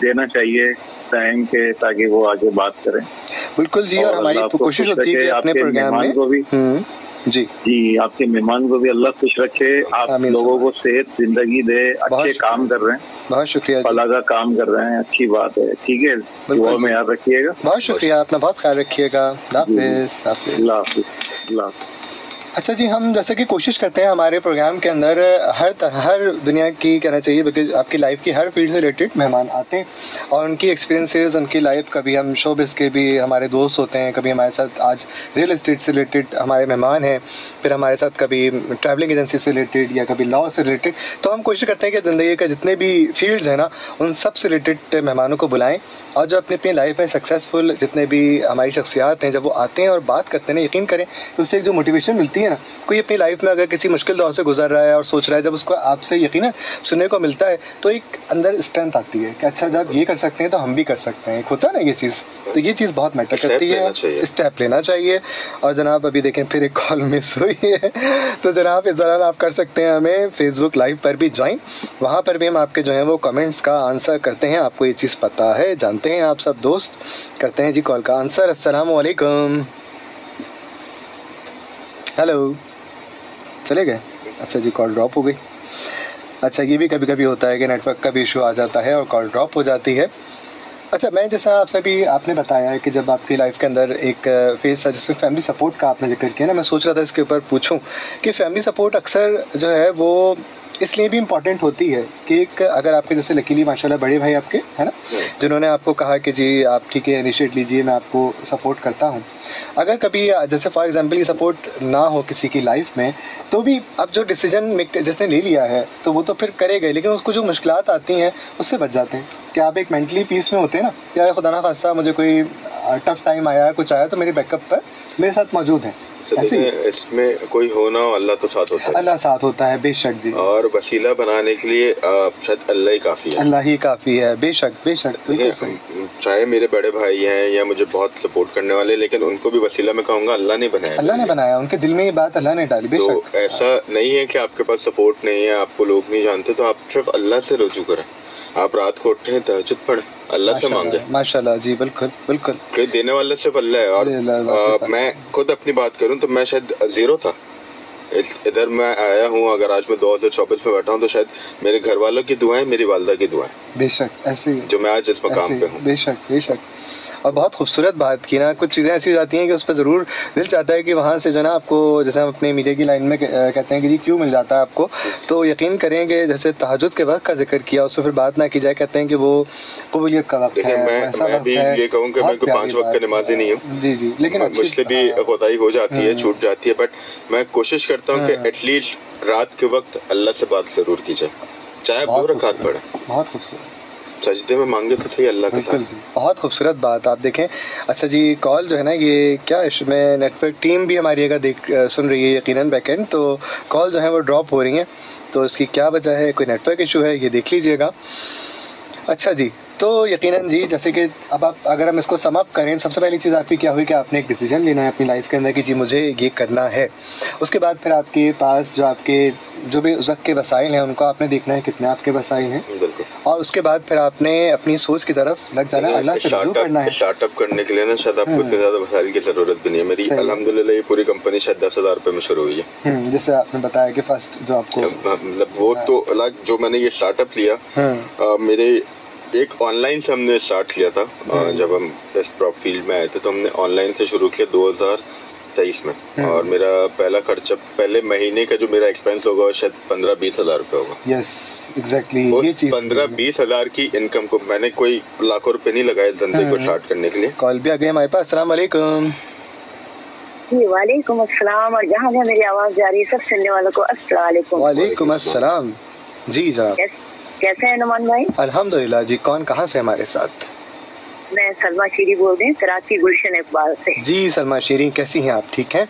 देना चाहिए टाइम के, ताकि वो आगे बात करें। बिल्कुल जी, और हमारी कोशिश होती है कि अपने प्रोग्राम में को भी जी आपके मेहमान को भी अल्लाह खुश रखे, आप लोगों को सेहत जिंदगी दे, अच्छे काम कर रहे हैं। बहुत शुक्रिया, अल्लाह का काम कर रहे हैं, अच्छी बात है। ठीक है, दुआ में याद रखिएगा। बहुत शुक्रिया, अपना बहुत ख्याल रखिएगा। अल्लाह हाफिज़। अच्छा जी, हम जैसे कि कोशिश करते हैं हमारे प्रोग्राम के अंदर हर दुनिया की कहना चाहिए, बल्कि आपकी लाइफ की हर फील्ड से रिलेटेड मेहमान आते हैं और उनकी एक्सपीरियंसेस, उनकी लाइफ, कभी हम शोबिस के भी हमारे दोस्त होते हैं, कभी हमारे साथ आज रियल एस्टेट से रिलेटेड हमारे मेहमान हैं, फिर हमारे साथ कभी ट्रैवलिंग एजेंसी से रिलेटेड या कभी लॉ से रिलेटेड। तो हम कोशिश करते हैं कि ज़िंदगी के जितने भी फील्ड्स हैं ना उन सब से रिलेटेड मेहमानों को बुलाएं, और जो अपनी अपनी लाइफ में सक्सेसफुल जितने भी हमारी शख्सियात हैं, जब वो आते हैं और बात करते हैं ना, यकीन करें तो उससे एक जो मोटिवेशन मिलती है ना, कोई अपनी लाइफ में अगर किसी मुश्किल दौर से गुजर रहा है और सोच रहा है, जब उसको आपसे यकीनन सुनने को मिलता है तो एक अंदर स्ट्रेंथ आती है कि अच्छा जब ये कर सकते हैं तो हम भी कर सकते हैं। एक होता है ना ये चीज़, तो ये चीज़ बहुत मैटर करती है, स्टेप लेना चाहिए। और जनाब अभी देखें फिर एक कॉल मिस हुई है, तो जनाब इस दौरान आप कर सकते हैं हमें फेसबुक लाइव पर भी ज्वाइन, वहाँ पर भी हम आपके जो है वो कमेंट्स का आंसर करते हैं। आपको ये चीज़ पता है, जानते हैं आप सब दोस्त। करते हैं जी कॉल का आंसर। अस्सलाम वालेकुम। हेलो, चले गए? अच्छा जी, कॉल ड्रॉप हो गई। अच्छा, ये भी कभी कभी होता है कि नेटवर्क का भी इशू आ जाता है और कॉल ड्रॉप हो जाती है। अच्छा, मैं जैसा आपसे भी आपने बताया है कि जब आपकी लाइफ के अंदर एक फेज था जिसमें फैमिली सपोर्ट का आपने जिक्र किया ना, मैं सोच रहा था इसके ऊपर पूछूं कि फैमिली सपोर्ट अक्सर जो है वो इसलिए भी इम्पॉर्टेंट होती है कि एक अगर आपके जैसे लकीली माशाल्लाह बड़े भाई आपके है ना, जिन्होंने आपको कहा कि जी आप ठीक है इनिशिएट लीजिए, मैं आपको सपोर्ट करता हूँ। अगर कभी जैसे फॉर एग्जांपल ये सपोर्ट ना हो किसी की लाइफ में, तो भी अब जो डिसीजन जिसने ले लिया है तो वो तो फिर करेगा, लेकिन उसको जो मुश्किलात आती हैं उससे बच जाते हैं कि आप एक मेंटली पीस में होते हैं ना, या खुदा ना खास्ता मुझे कोई टफ टाइम आया, कुछ आया, तो मेरे बैकअप पर मेरे साथ मौजूद है। इसमें कोई हो ना हो, अल्लाह तो साथ होता है, अल्लाह साथ होता है, बेशक जी। और वसीला बनाने के लिए शायद अल्लाह ही काफ़ी है, अल्लाह ही काफ़ी है, बेशक बेशक। चाहे मेरे बड़े भाई हैं या मुझे बहुत सपोर्ट करने वाले, लेकिन उनको भी वसीला मैं कहूँगा अल्लाह ने बनाया, अल्लाह ने बनाया, उनके दिल में ये बात अल्लाह ने डाली। तो ऐसा नहीं है कि आपके पास सपोर्ट नहीं है, आपको लोग नहीं जानते, तो आप सिर्फ अल्लाह से रुजू करें। आप रात को उठे, तहज्जुद पढ़े, अल्लाह से मांगे। माशाल्लाह जी, बिल्कुल बिल्कुल। कोई देने वाला सिर्फ अल्लाह है। और मैं खुद अपनी बात करूं तो मैं शायद जीरो था, इधर मैं आया हूँ, अगर आज मैं 2024 में बैठा हूँ तो शायद मेरे घर वालों की दुआएं, मेरी वालदा की दुआएं, बेशक ऐसे ही जो मैं आज इस मकाम पे हूँ। बेशक बेशक। और बहुत खूबसूरत बात की ना, कुछ चीज़ें ऐसी हो जाती हैं कि उस पर ज़रूर दिल चाहता है कि वहाँ से जो ना आपको, जैसे हम अपने मीडिया की लाइन में कहते हैं कि जी क्यों मिल जाता है आपको, तो यकीन करेंगे जैसे तहज्जुद के वक्त का जिक्र किया, उसको फिर बात ना की जाए, कहते हैं कि वो कबूलियत का वक्त है। मैं भी ये कहूँ कि मैं कोई 5 वक्त का नमाजी नहीं हूँ जी जी, लेकिन मुझसे भी कोताही हो जाती है, छूट जाती है, बट मैं कोशिश करता हूँ कि एटलीस्ट रात के वक्त अल्लाह से बात जरूर की जाए, चाहे 2 रकात पढ़े। बहुत खूबसूरत, सजदे में मांगे तो सही अल्लाह के साथ। बहुत खूबसूरत बात आप देखें। अच्छा जी, कॉल जो है ना ये क्या इसमें नेटवर्क टीम भी हमारी अगर सुन रही है यकीनन बैकएंड, तो कॉल जो है वो ड्रॉप हो रही है, तो इसकी क्या वजह है, कोई नेटवर्क इशू है, ये देख लीजिएगा। अच्छा जी, तो यकीनन जी जैसे कि अब आप अगर हम इसको सम अप करें, सबसे पहली चीज़ आपकी क्या हुई कि आपने एक डिसीजन लेना है अपनी लाइफ के अंदर कि जी मुझे ये करना है। उसके बाद फिर आपके पास जो भी उस वक्त के वसाइल हैं उनको आपने देखना है कितने आपके वसाइल हैं, और उसके बाद फिर आपने अपनी सोच की तरफ लग जाना है, अल्लाह से रुजू करना है। स्टार्टअप करने के लिए ना शायद आपको इतने ज़्यादा वसाइल की ज़रूरत भी नहीं है। मेरी अल्हम्दुलिल्लाह ये पूरी कंपनी शायद 10,000 रुपये में शुरू हुई है। जैसे आपने बताया कि फर्स्ट जो आपको मतलब वो तो अलग, जो मैंने ये स्टार्टअप लिया मेरे एक ऑनलाइन से हमने स्टार्ट किया था। जब हम इस प्रॉप फील्ड में आए थे तो हमने ऑनलाइन से शुरू किया 2023 में, और मेरा पहला खर्चा, पहले महीने का जो मेरा एक्सपेंस होगा वो शायद 15-20 हज़ार रुपये होगा। यस एग्जैक्टली, ये चीज़ 15-20 हज़ार की इनकम को मैंने कोई लाखों रुपए नहीं लगाए धंधे को स्टार्ट करने के लिए। कॉल भी आ गई हमारे पास। अस्सलाम वालेकुम। वालेकुम अस्सलाम, और जहाँ जहाँ मेरी आवाज़ जा रही है सब सुनने वालों को अस्सलाम वालेकुम। वालेकुम अस्सलाम। जी जनाब, कैसे हैं नुमान भाई? अल्हम्दुलिल्लाह जी। कौन कहाँ से हमारे साथ? मैं सलमा शीरी बोल रही हूँ, कराची गुलशन इकबाल से। जी सलमा शीरी, कैसी हैं आप? ठीक हैं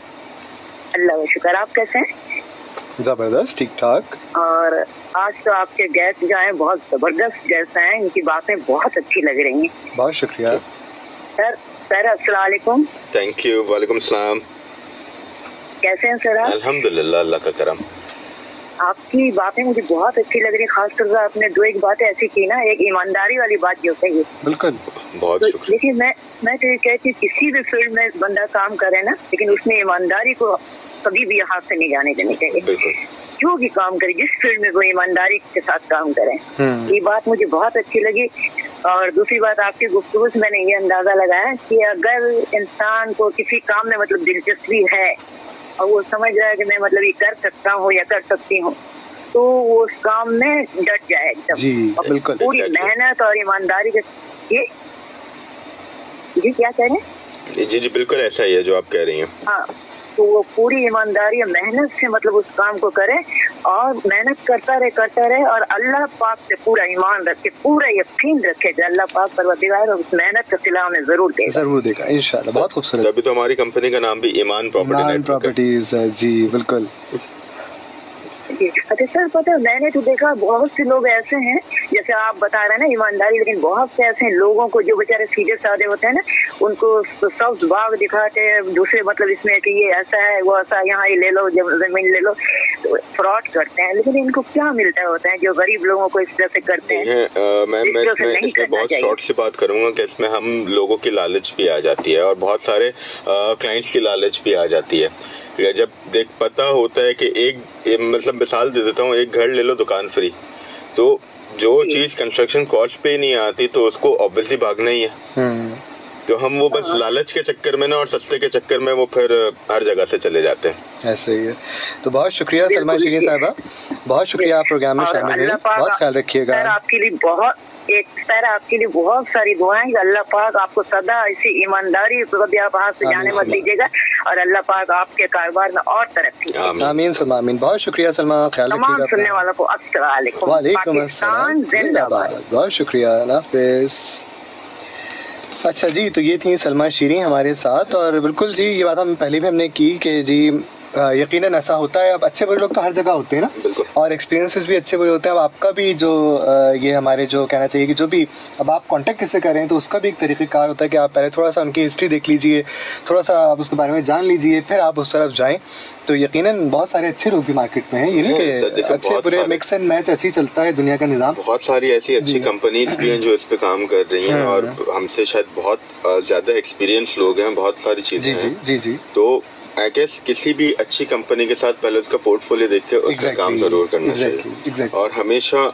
अल्लाह का शुक्र, आप कैसे हैं? जबरदस्त, ठीक ठाक। और आज तो आपके गेस्ट जो हैं बहुत जबरदस्त गेस्ट हैं, इनकी बातें बहुत अच्छी लग रही हैं। बहुत शुक्रिया सर अस्सलाम वालेकुम। Thank you. वालेकुम सलाम। कैसे हैं सर आप? अल्हम्दुलिल्लाह, अल्लाह का करम। आपकी बातें मुझे बहुत अच्छी लग रही है, खासतौर से आपने 2 बातें ऐसी की ना, एक ईमानदारी वाली बात जो कही। बिल्कुल, बहुत शुक्रिया। देखिए मैं तो ये कहती हूँ किसी भी फील्ड में बंदा काम करे ना, लेकिन उसमें ईमानदारी को कभी भी हाथ से नहीं जाने देनी चाहिए। बिल्कुल, जो भी काम करे, जिस फील्ड में वो ईमानदारी के साथ काम करें, ये बात मुझे बहुत अच्छी लगी। और दूसरी बात, आपकी गुफ्तगू से मैंने ये अंदाजा लगाया कि अगर इंसान को किसी काम में मतलब दिलचस्पी है और वो समझ रहा है कि मैं मतलब ये कर सकता हूँ या कर सकती हूँ, तो वो उस काम में डट जाए एकदम। जी बिल्कुल, पूरी मेहनत और ईमानदारी के। जी क्या कह रहे हैं? जी बिल्कुल ऐसा ही है जो आप कह रही हैं। हाँ, तो वो पूरी ईमानदारी और मेहनत से मतलब उस काम को करे, और मेहनत करता रहे और अल्लाह पाक से पूरा ईमान रखे, पूरा यकीन रखे कि अल्लाह पाक परवरदिगार और उस मेहनत का सिला हमें जरूर देगा इंशाल्लाह। बहुत खूबसूरत। तभी तो हमारी कंपनी का नाम भी ईमान प्रॉपर्टीज है। जी बिल्कुल। अच्छा सर, पता है मैंने तो देखा बहुत से लोग ऐसे हैं, जैसे आप बता रहे हैं ना ईमानदारी, लेकिन बहुत से ऐसे लोगों को जो बेचारे सीधे साधे होते हैं ना, उनको सब बाग दिखाते हैं दूसरे, मतलब इसमें कि ये ऐसा है वो ऐसा, यहाँ ये ले लो, जमीन ले लो, तो फ्रॉड करते हैं। लेकिन इनको क्या मिलता होता है जो गरीब लोगों को इस तरह से करते हैं? मैं इसमें बहुत शॉर्ट से बात करूंगा कि इसमें हम लोगों की लालच भी आ जाती है और बहुत सारे क्लाइंट्स की लालच भी आ जाती है। जब देख पता होता है कि एक मतलब मिसाल दे देता हूँ, एक घर ले लो दुकान फ्री, तो जो चीज कंस्ट्रक्शन कॉस्ट पे नहीं आती तो उसको ऑब्वियसली भागना ही है। तो हम वो बस लालच के चक्कर में ना और सस्ते के चक्कर में वो फिर हर जगह से चले जाते हैं। ऐसे ही है। तो बहुत शुक्रिया सलमा शीरी साहिबा, बहुत शुक्रिया आप प्रोग्राम में शामिल हुए, बहुत ख्याल रखिएगा। सर आपके लिए बहुत सारी दुआएं, अल्लाह पाक आपको सदा ऐसी ईमानदारी कभी आप हाथ से जाने मत दीजिएगा, और अल्लाह पाक आपके कारोबार में और तरक्की। आमीन सुम्मा आमीन। बहुत शुक्रिया सलमा, ख्याल रखिएगा। तमाम सुनने वालों को अस्सलाम वालेकुम। वालेकुम अस्सलाम, जिंदाबाद। बहुत शुक्रिया, अल्लाह हाफिज़। अच्छा जी, तो ये थी सलमा शीरी हमारे साथ, और बिल्कुल जी ये बात हम पहले भी हमने की कि जी यकीनन ऐसा होता है। अब अच्छे बुरे लोग तो हर जगह होते हैं ना, और एक्सपीरियंसेस भी अच्छे बुरे होते हैं। अब आपका भी जो ये हमारे जो कहना चाहिए कि जो भी अब आप कांटेक्ट किससे करें तो उसका भी एक तरीक़ेकार होता है कि आप पहले थोड़ा सा उनकी हिस्ट्री देख लीजिए, थोड़ा सा आप उसके बारे में जान लीजिए, फिर आप उस तरफ जाएं। तो यकीनन बहुत सारे अच्छे लोग भी मार्केट में हैं, ये नहीं कि अच्छे बुरे मिक्स एंड मैच ऐसे ही चलता है दुनिया का निज़ाम। बहुत सारी ऐसी अच्छी कंपनीज भी हैं जो इस पे काम कर रही हैं, और हमसे शायद बहुत ज़्यादा एक्सपीरियंस लोग हैं, बहुत सारी चीज़ें हैं। जी। तो आई गेस किसी भी अच्छी कंपनी के साथ पहले उसका पोर्टफोलियो देख के उसका काम जरूर करना चाहिए। और हमेशा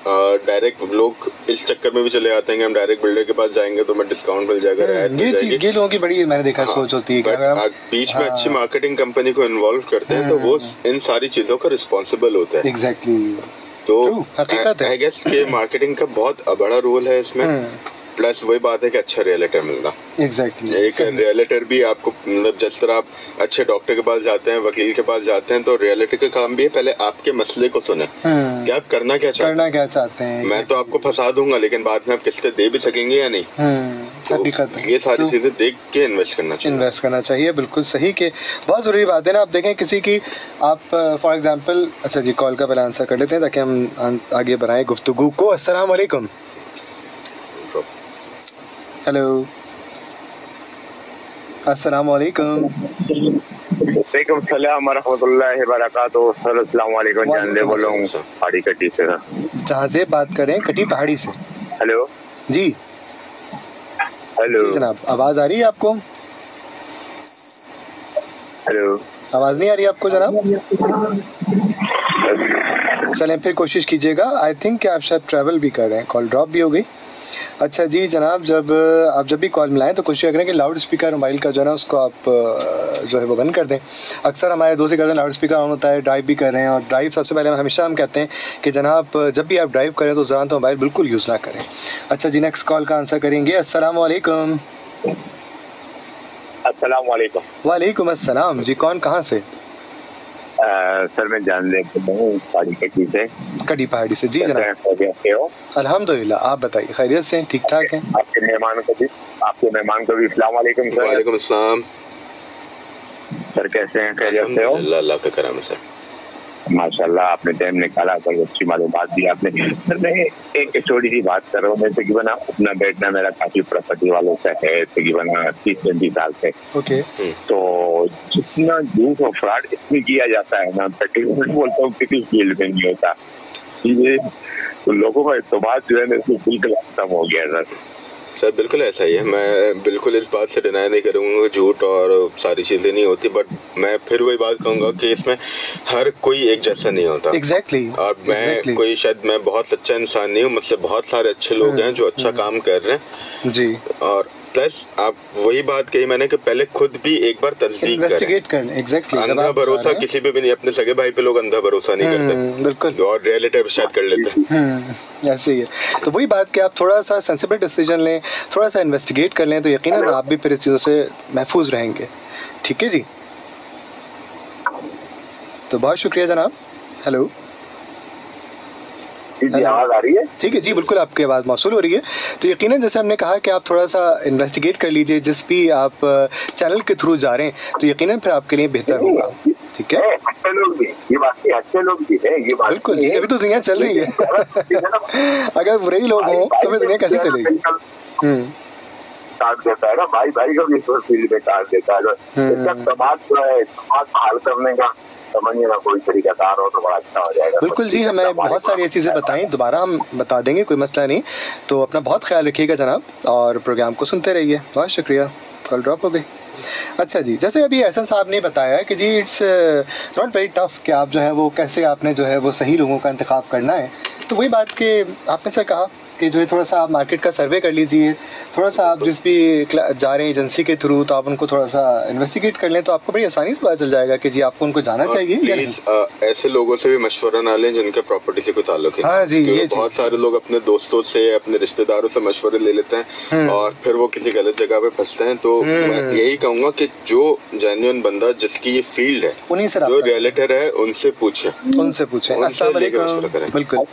डायरेक्ट लोग इस चक्कर में भी चले आते हैं कि हम डायरेक्ट बिल्डर के पास जाएंगे तो हमें डिस्काउंट मिल जाएगा, रियायत मिल जाएगी। ये लोगों की बड़ी मैंने देखा सोच होती है कि बीच में अच्छी मार्केटिंग कंपनी को इन्वॉल्व करते हैं तो वो इन सारी चीजों का रिस्पॉन्सिबल होता है। एग्जैक्टली। तो आई गेस के मार्केटिंग का बहुत बड़ा रोल है इसमें। प्लस वही बात है कि अच्छा रियलेटर मिलना। एग्जैक्टली। एक रियलेटर भी आपको मतलब जिस तरह आप अच्छे डॉक्टर के पास जाते हैं, वकील के पास जाते हैं, तो रियलेटर का काम भी है पहले आपके मसले को सुने कि आप करना क्या चाहते हैं। मैं तो आपको फंसा दूंगा लेकिन बाद में आप किस्तें दे भी सकेंगे या नहीं। तो ये सारी चीजें देख के इन्वेस्ट करना चाहिए। बिल्कुल सही के बहुत जरूरी बात है ना। आप देखें किसी की आप फॉर एग्जाम्पल, अच्छा जी कॉल का पहले आंसर कर लेते हैं ताकि हम आगे बढ़ाएं गुफ्तगू को। अस्सलाम वालेकुम। हेलो, अस्सलाम वालेकुम। वालेकुम सलाम व रहमतुल्लाहि व बरकातहू। सर अस्सलाम वालेकुम। जानले बोल रहा हूँ पहाड़ी कटी से। जहाँ से बात कर रहे हैं? कटी पहाड़ी से। हेलो जी। हेलो जी जनाब, आवाज आ रही है आपको? हेलो, आवाज नहीं आ रही आपको जनाब? चलें फिर कोशिश कीजिएगा। आई थिंक कि आप शायद ट्रैवल भी कर रहे हैं, कॉल ड्रॉप भी हो गई। अच्छा जी जनाब, जब भी कॉल मिलाएं तो कोशिश करें कि लाउड स्पीकर मोबाइल का जो है ना उसको आप जो है वो बंद कर दें। अक्सर हमारे दोस्त कहते हैं लाउड स्पीकर ऑन होता है, ड्राइव भी कर रहे हैं। और ड्राइव सबसे पहले हमेशा हम कहते हैं कि जनाब जब भी आप ड्राइव करें तो ज़रा तो मोबाइल बिल्कुल यूज़ ना करें। अच्छा जी, नेक्स्ट कॉल का आंसर करेंगे। अस्सलाम वालेकुम। अस्सलाम वालेकुम। वालेकुम अस्सलाम जी, कौन कहाँ से? सर मैं जानले हूँ पहाड़ी कटी से। कटी पहाड़ी से, जी जनाब। अल्हम्दुलिल्लाह, आप बताइए खैरियत से? ठीक ठाक हैं? आपके मेहमान को भी अस्सलाम वालेकुम सर। वालेकुम अस्सलाम सर, कैसे हैं? खैरियत से हो? अल्लाह का करम है सर। माशाल्लाह, आपने टाइम निकाला, बड़ी अच्छी मालूमात दी आपने। सर मैं एक छोटी सी बात कर रहा हूँ। मैं तकरीबन अपना बैठना मेरा काफी प्रॉपर्टी वालों से है, तकरीबन 30-35 साल से। ओके। तो जितना झूठ और फ्रॉड इसमें किया जाता है ना, तकरीबन बोलता हूँ किसी फील्ड में नहीं होता। ये तो लोगों का इत्तेमाद जो है ना इसमें बिल्कुल खत्म हो गया सर। बिल्कुल ऐसा ही है। मैं बिल्कुल इस बात से डिनाई नहीं करूंगा, झूठ और सारी चीजें नहीं होती। बट मैं फिर वही बात कहूंगा कि इसमें हर कोई एक जैसा नहीं होता। एग्जैक्टली। और मैं कोई शायद मैं बहुत सच्चा इंसान नहीं हूँ, मतलब बहुत सारे अच्छे लोग हैं जो अच्छा काम कर रहे हैं जी। और प्लस आप वही बात कही मैंने कि पहले खुद भी एक बार तस्दीक करें। एग्जैक्टली। अंधा भरोसा किसी पे भी नहीं। अपने सगे भाई पे लोग अंधा भरोसा नहीं करते। बिल्कुल। और रियलिटी शायद कर लेते हैं। ऐसे ही है। तो वही बात कि आप थोड़ा सा सेंसिबल डिसीजन लें, थोड़ा सा इन्वेस्टिगेट कर लें तो यकीनन आप भी फिर इस चीज़ों से महफूज रहेंगे। ठीक है जी, तो बहुत शुक्रिया जनाब। हेलो जी, आवाज आ रही है? ठीक है जी, बिल्कुल आपकी आवाज़ मौसूल हो रही है। तो यकीनन जैसे हमने कहा कि आप थोड़ा सा इन्वेस्टिगेट कर लीजिए जिस भी आप चैनल के थ्रू जा रहे हैं, तो यकीनन फिर आपके लिए बेहतर होगा। ठीक है, अच्छे लोग भी, ये बात है, अच्छे लोग भी है, ये बात बिल्कुल। ये भी तो दुनिया चल रही है। अगर बुरे ही लोग हों तो फिर दुनिया कैसे चलेगी? काट देता है ना, भाई को भी फील्ड में काट देता है। समाज जो है, समाज हाल करने का समझिए ना कोई तरीकाकार हो तो बड़ा अच्छा हो जाएगा। बिल्कुल जी, हमें बहुत सारी ये चीज़ें बताई, दोबारा हम बता देंगे, कोई मसला नहीं। तो अपना बहुत ख्याल रखिएगा जनाब और प्रोग्राम को सुनते रहिए। बहुत शुक्रिया। कॉल ड्रॉप हो गई। अच्छा जी, जैसे अभी एहसन साहब ने बताया कि जी इट्स नॉट वेरी टफ कि आप जो है वो कैसे आपने जो है वो सही लोगों का इंतखाब करना है। तो वही बात कि आपने सर कहा कि जो है थोड़ा सा आप मार्केट का सर्वे कर लीजिए, थोड़ा सा आप जिस भी जा रहे हैं एजेंसी के थ्रू तो आप उनको थोड़ा सा इन्वेस्टिगेट कर लें तो आपको बड़ी आसानी से पता चल जाएगा कि जी आपको उनको जाना चाहिए। प्लीज ऐसे लोगों से भी मशवरा ना लें जिनके प्रॉपर्टी से कोई ताल्लुक है। हाँ जी, ये बहुत सारे लोग अपने दोस्तों से, अपने रिश्तेदारों से मशवरे ले लेते हैं और फिर वो किसी गलत जगह पे फंसते हैं। तो मैं यही कहूँगा कि जो जेन्युइन बंदा जिसकी ये फील्ड है, उन्हीं से, जो रियलिटर है, उनसे पूछे। अस्सलाम वालेकुम। बिल्कुल।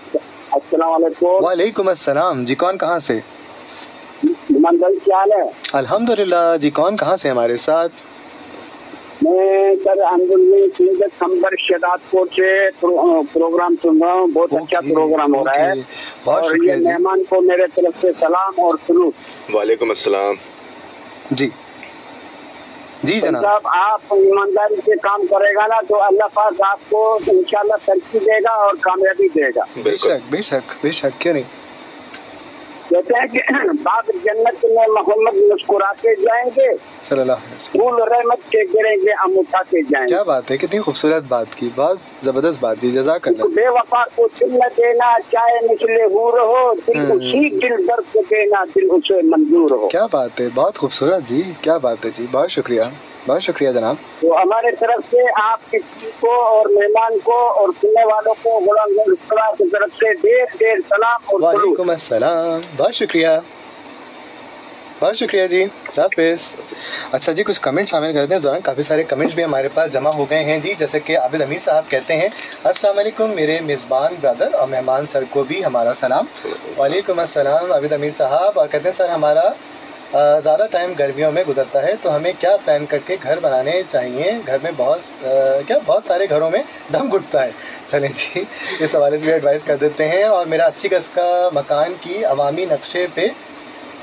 वालेकुम अस्सलाम जी, कौन कहाँ से? क्या हाल है? अल्हम्दुलिल्लाह जी। कौन कहाँ से हमारे साथ? मैं सर अहमदुल्लाह शहदादपुर से प्रोग्राम सुन रहा हूँ। बहुत अच्छा प्रोग्राम हो रहा है। और ये मेहमान को मेरे तरफ से सलाम और सलूट। वालेकुम अस्सलाम जी। जी जनाब। साहब, आप ईमानदारी से काम करेगा ना तो अल्लाह पाक आपको इंशाल्लाह तरक्की देगा और कामयाबी देगा। बेशक बेशक बेशक, क्यों नहीं। कहते हैं कि बाग जन्नत में मोहम्मद मुस्कुराते जाएंगे, सल्लल्लाहु अलैहि वसल्लम, फूल रहमत के गिरेंगे हम उठाते जाएंगे। क्या बात है, कितनी खूबसूरत बात की, बहुत जबरदस्त बात जी, जज़ाकल्लाह। बेवफा को दिल न देना चाहे मिसले हूर हो, दिल उसी दिल दर्द को देना दिल उसे मंजूर हो। क्या बात है, बहुत खूबसूरत जी, क्या बात है जी, बहुत शुक्रिया, बहुत शुक्रिया जनाब। तो हमारे तरफ से आप किसी को और मेहमान को और सुनने वालों को गुलाम मुस्तफा की तरफ से ढेर ढेर सलाम और वालेकुम अस्सलाम, बहुत शुक्रिया, बहुत शुक्रिया जी, हाफिज़। अच्छा जी, कुछ कमेंट शामिल करते हैं दौरान, काफ़ी सारे कमेंट्स भी हमारे पास जमा हो गए हैं जी। जैसे कि आबिद अमीर साहब कहते हैं, अस्सलाम वालेकुम मेरे मेज़बान ब्रदर और मेहमान सर को भी हमारा सलाम। वालेकुम अस्सलाम आबिद अमीर साहब। और कहते हैं सर हमारा ज़्यादा टाइम गर्मियों में गुजरता है तो हमें क्या प्लान करके घर बनाने चाहिए, घर में बहुत सारे घरों में दम घुटता है। चलें जी, इस हवाले से भी एडवाइस कर देते हैं। और मेरा 80 गज़ का मकान की अवामी नक्शे पे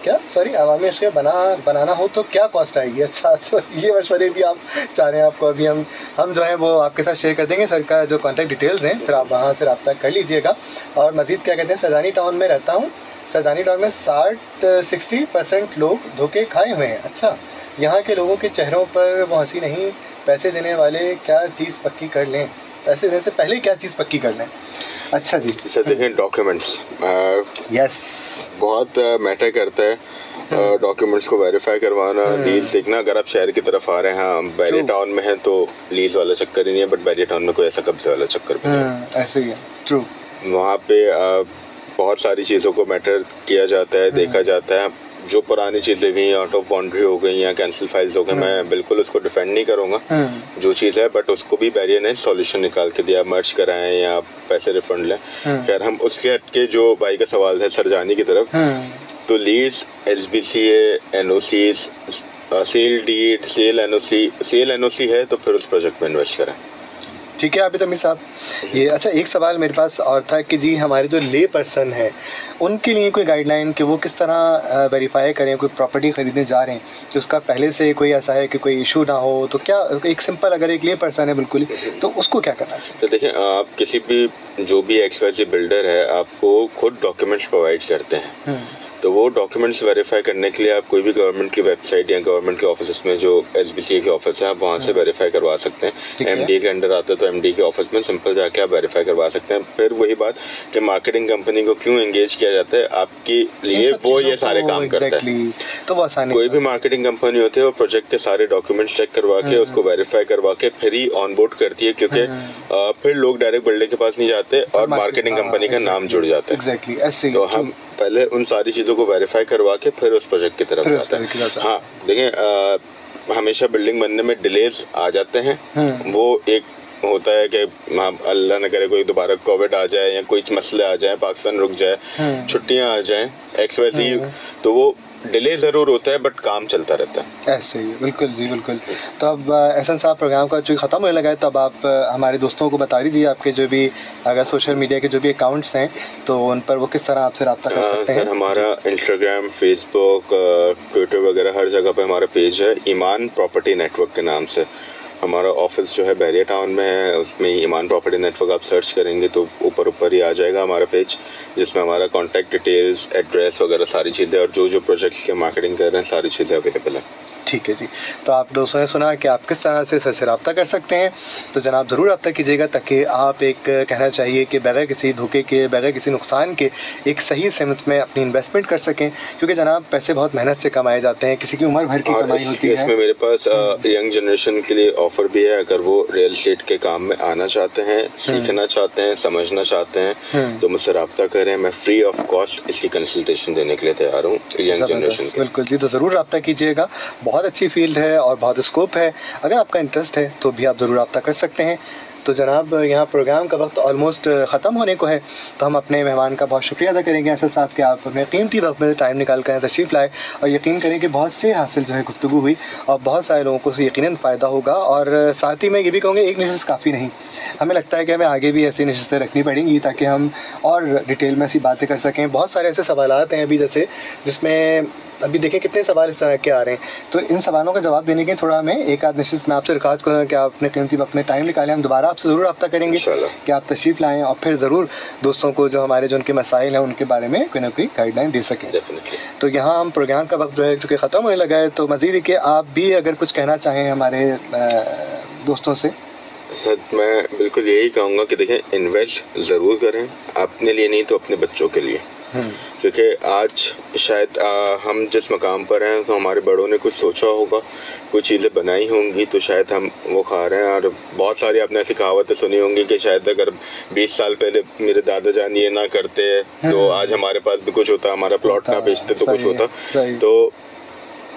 अवामी नक्शे बनाना हो तो क्या कॉस्ट आएगी। अच्छा, तो ये मशवरे भी आप चाह रहे हैं, आपको अभी हम जो है वो आपके साथ शेयर कर देंगे सर का जो कॉन्टैक्ट डिटेल्स हैं, फिर आप वहाँ से रब्ता कर लीजिएगा। और मज़ीद क्या कहते हैं, सरजानी टाउन में रहता हूँ, सरजानी टाउन में 60% लोग धोखे खाए हुए हैं। अच्छा, यहाँ के लोगों के चेहरों पर वो हंसी नहीं, पैसे देने वाले क्या चीज़ पक्की कर लें, पैसे देने से पहले क्या चीज़ पक्की कर लें। अच्छा जी, सर देखें डॉक्यूमेंट्स यस बहुत मैटर करता है। डॉक्यूमेंट्स को वेरीफाई करवाना, लीज देखना। अगर आप शहर की तरफ आ रहे हैं, हाँ बैरिया टाउन में हैं तो लीज वाला चक्कर ही नहीं है, बट बैरिया टाउन में कोई ऐसा कब्जे वाला चक्कर भी नहीं है, ऐसे ही है, ट्रू। वहाँ पे बहुत सारी चीज़ों को मैटर किया जाता है, देखा जाता है। जो पुरानी चीज़ें भी आउट ऑफ बाउंड्री हो गई या कैंसिल फाइल्स हो गए, मैं बिल्कुल उसको डिफेंड नहीं करूँगा जो चीज़ है, बट उसको भी बैरिया ने सॉल्यूशन निकाल के दिया, मर्ज कराएं या पैसे रिफंड लें। खैर हम उसके हटके जो भाई का सवाल है सरजानी की तरफ, तो lease, SBCA, NOCs, sale deed, sale NOC है तो फिर उस प्रोजेक्ट में इन्वेस्ट करें। ठीक है आबिद अमीर साहब। ये अच्छा, एक सवाल मेरे पास और था कि जी हमारे जो ले पर्सन है उनके लिए कोई गाइडलाइन कि वो किस तरह वेरीफाई करें, कोई प्रॉपर्टी ख़रीदने जा रहे हैं कि उसका पहले से कोई ऐसा है कि कोई इशू ना हो, तो क्या एक सिंपल अगर एक ले पर्सन है बिल्कुल ही, तो उसको क्या करना चाहिए। तो देखिए, आप किसी भी जो भी XYZ बिल्डर है आपको खुद डॉक्यूमेंट्स प्रोवाइड करते हैं, तो वो डॉक्यूमेंट्स वेरीफाई करने के लिए आप कोई भी गवर्नमेंट की वेबसाइट या गवर्नमेंट के ऑफिस में जो SBCA के ऑफिस है आप वहाँ से वेरीफाई करवा सकते हैं। MD के अंडर आता है तो MD के ऑफिस में सिंपल जाके आप वेरीफाई करवा सकते हैं। फिर वही बात कि मार्केटिंग कंपनी को क्यों एंगेज किया जाता है, आपके लिए वो ये सारे काम करता है। तो वो आसानी, कोई भी मार्केटिंग कंपनी होती है वो प्रोजेक्ट के सारे डॉक्यूमेंट्स चेक करवा के उसको वेरीफाई करवा के फिर ही ऑन बोर्ड करती है, क्योंकि फिर लोग डायरेक्ट बिल्डर के पास नहीं जाते और मार्केटिंग कंपनी का नाम जुड़ जाता है। तो हम पहले उन सारी चीज़ों को वेरीफाई करवा के फिर उस प्रोजेक्ट की तरफ जाते हैं। हाँ देखिए, हमेशा बिल्डिंग बनने में डिलेज आ जाते हैं, वो एक होता है कि अल्लाह न करे कोई दोबारा कोविड आ जाए या कोई मसले आ जाए, पाकिस्तान रुक जाए, छुट्टियां आ जाएं, XYZ, तो वो डिले ज़रूर होता है बट काम चलता रहता है। ऐसे ही, बिल्कुल जी बिल्कुल। तो अब एहसन साहब प्रोग्राम का जो ख़त्म होने लगा है, तो अब आप हमारे दोस्तों को बता दीजिए आपके जो भी अगर सोशल मीडिया के जो भी अकाउंट्स हैं तो उन पर वो किस तरह आपसे रब्ता कर सकते हैं। सर हमारा इंस्टाग्राम, फेसबुक, ट्विटर वगैरह हर जगह पे हमारा पेज है, ईमान प्रॉपर्टी नेटवर्क के नाम से। हमारा ऑफिस जो है बैरिया टाउन में है, उसमें ईमान प्रॉपर्टी नेटवर्क आप सर्च करेंगे तो ऊपर ही आ जाएगा हमारा पेज, जिसमें हमारा कॉन्टैक्ट डिटेल्स, एड्रेस वगैरह सारी चीज़ें और जो प्रोजेक्ट्स के मार्केटिंग कर रहे हैं सारी चीज़ें अवेलेबल है। ठीक है जी, तो आप दोस्तों ने सुना कि आप किस तरह से सर से रब्ता कर सकते हैं, तो जनाब ज़रूर रब्ता कीजिएगा ताकि आप एक कहना चाहिए कि बगैर किसी धोखे के, बगैर किसी नुकसान के एक सही सिमत में अपनी इन्वेस्टमेंट कर सकें, क्योंकि जनाब पैसे बहुत मेहनत से कमाए जाते हैं, किसी की उम्र भर की कमाई होती है। इसमें मेरे पास यंग जनरेशन के लिए ऑफर भी है, अगर वो रियल एस्टेट के काम में आना चाहते हैं, सीखना चाहते हैं, समझना चाहते हैं तो मुझसे रब्ता करें। मैं फ्री ऑफ कॉस्ट इसकी कंसल्टेशन देने के लिए तैयार हूँ यंग जनरेशन के। बिल्कुल जी, तो ज़रूर रब्ता कीजिएगा, बहुत अच्छी फील्ड है और बहुत स्कोप है, अगर आपका इंटरेस्ट है तो भी आप ज़रूर रब्ता कर सकते हैं। तो जनाब यहाँ प्रोग्राम का वक्त ऑलमोस्ट ख़त्म होने को है, तो हम अपने मेहमान का बहुत शुक्रिया अदा करेंगे ऐसा साहब कि आप अपने कीमती वक्त में टाइम निकाल कर तशरीफ़ लाए, और यकीन करें कि बहुत से हासिल जो है गुफ्तगू हुई और बहुत सारे लोगों को यकीनन फ़ायदा होगा। और साथ ही मैं ये भी कहूँगा एक नशिस्त काफ़ी नहीं, हमें लगता है कि हमें आगे भी ऐसी नशिस्तें रखनी पड़ेंगी ताकि हम और डिटेल में ऐसी बातें कर सकें। बहुत सारे ऐसे सवालात हैं अभी जैसे जिसमें अभी देखें कितने सवाल इस तरह के आ रहे हैं, तो इन सवालों का जवाब देने के थोड़ा हमें एक आध नशिस्त मैं आपसे रिक्वेस्ट करूँगा कि आप अपने कीमती वक्त में टाइम निकालें, हम दोबारा आपसे ज़रूर रब्ता करेंगे कि आप तशरीफ़ लाएँ और फिर ज़रूर दोस्तों को जो हमारे जो उनके मसाइल हैं उनके बारे में कोई ना कोई गाइडलाइन दे सकें। तो यहाँ हम प्रोग्राम का वक्त जो है चूँकि ख़त्म होने लगा है, तो मज़ीद कि आप भी अगर कुछ कहना चाहें हमारे दोस्तों से। सर मैं बिल्कुल यही कहूँगा कि देखें, इन्वेस्ट ज़रूर करें, अपने लिए नहीं तो अपने बच्चों के लिए, क्योंकि आज शायद हम जिस मकाम पर हैं तो हमारे बड़ों ने कुछ सोचा होगा, कुछ चीज़ें बनाई होंगी तो शायद हम वो खा रहे हैं। और बहुत सारी आपने ऐसी कहावतें सुनी होंगी कि शायद अगर 20 साल पहले मेरे दादा जान ये ना करते तो आज हमारे पास भी कुछ होता, हमारा प्लॉट ना बेचते तो कुछ होता। तो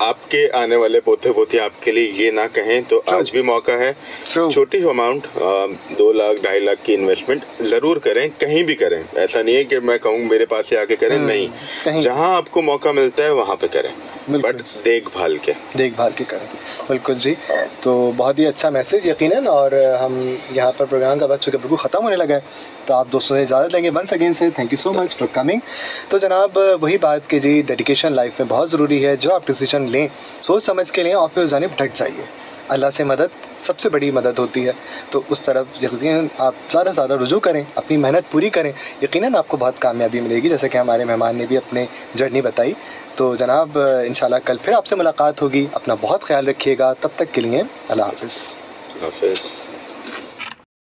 आपके आने वाले पोते पोती आपके लिए ये ना कहें तो आज भी मौका है। छोटी अमाउंट 2 लाख 2.5 लाख की इन्वेस्टमेंट जरूर करें, कहीं भी करें। ऐसा नहीं है कि मैं कहूँ मेरे पास से आके करें, नहीं, जहां आपको मौका मिलता है वहां पे करें, बट देखभाल के करें। बिल्कुल जी, तो बहुत ही अच्छा मैसेज यकीनन। और हम यहाँ पर प्रोग्राम का वक्त चूँकि बिल्कुल ख़त्म होने लगा है, तो आप दोस्तों से इजाज़त लेंगे वंस अगेन से thank you so much for coming. तो जनाब वही बात कि जी डेडिकेशन लाइफ में बहुत ज़रूरी है। जो आप डिसीजन लें सोच समझ के लें और फिर उस जानिब डट जाइए। अल्लाह से मदद सबसे बड़ी मदद होती है, तो उस तरफ यकीनन आप ज़्यादा से ज़्यादा रुजू करें, अपनी मेहनत पूरी करें, यकीनन आपको बहुत कामयाबी मिलेगी, जैसे कि हमारे मेहमान ने भी अपने जर्नी बताई। तो जनाब इंशाल्लाह कल फिर आपसे मुलाकात होगी। अपना बहुत ख्याल रखिएगा, तब तक के लिए अल्लाह हाफ़िज़।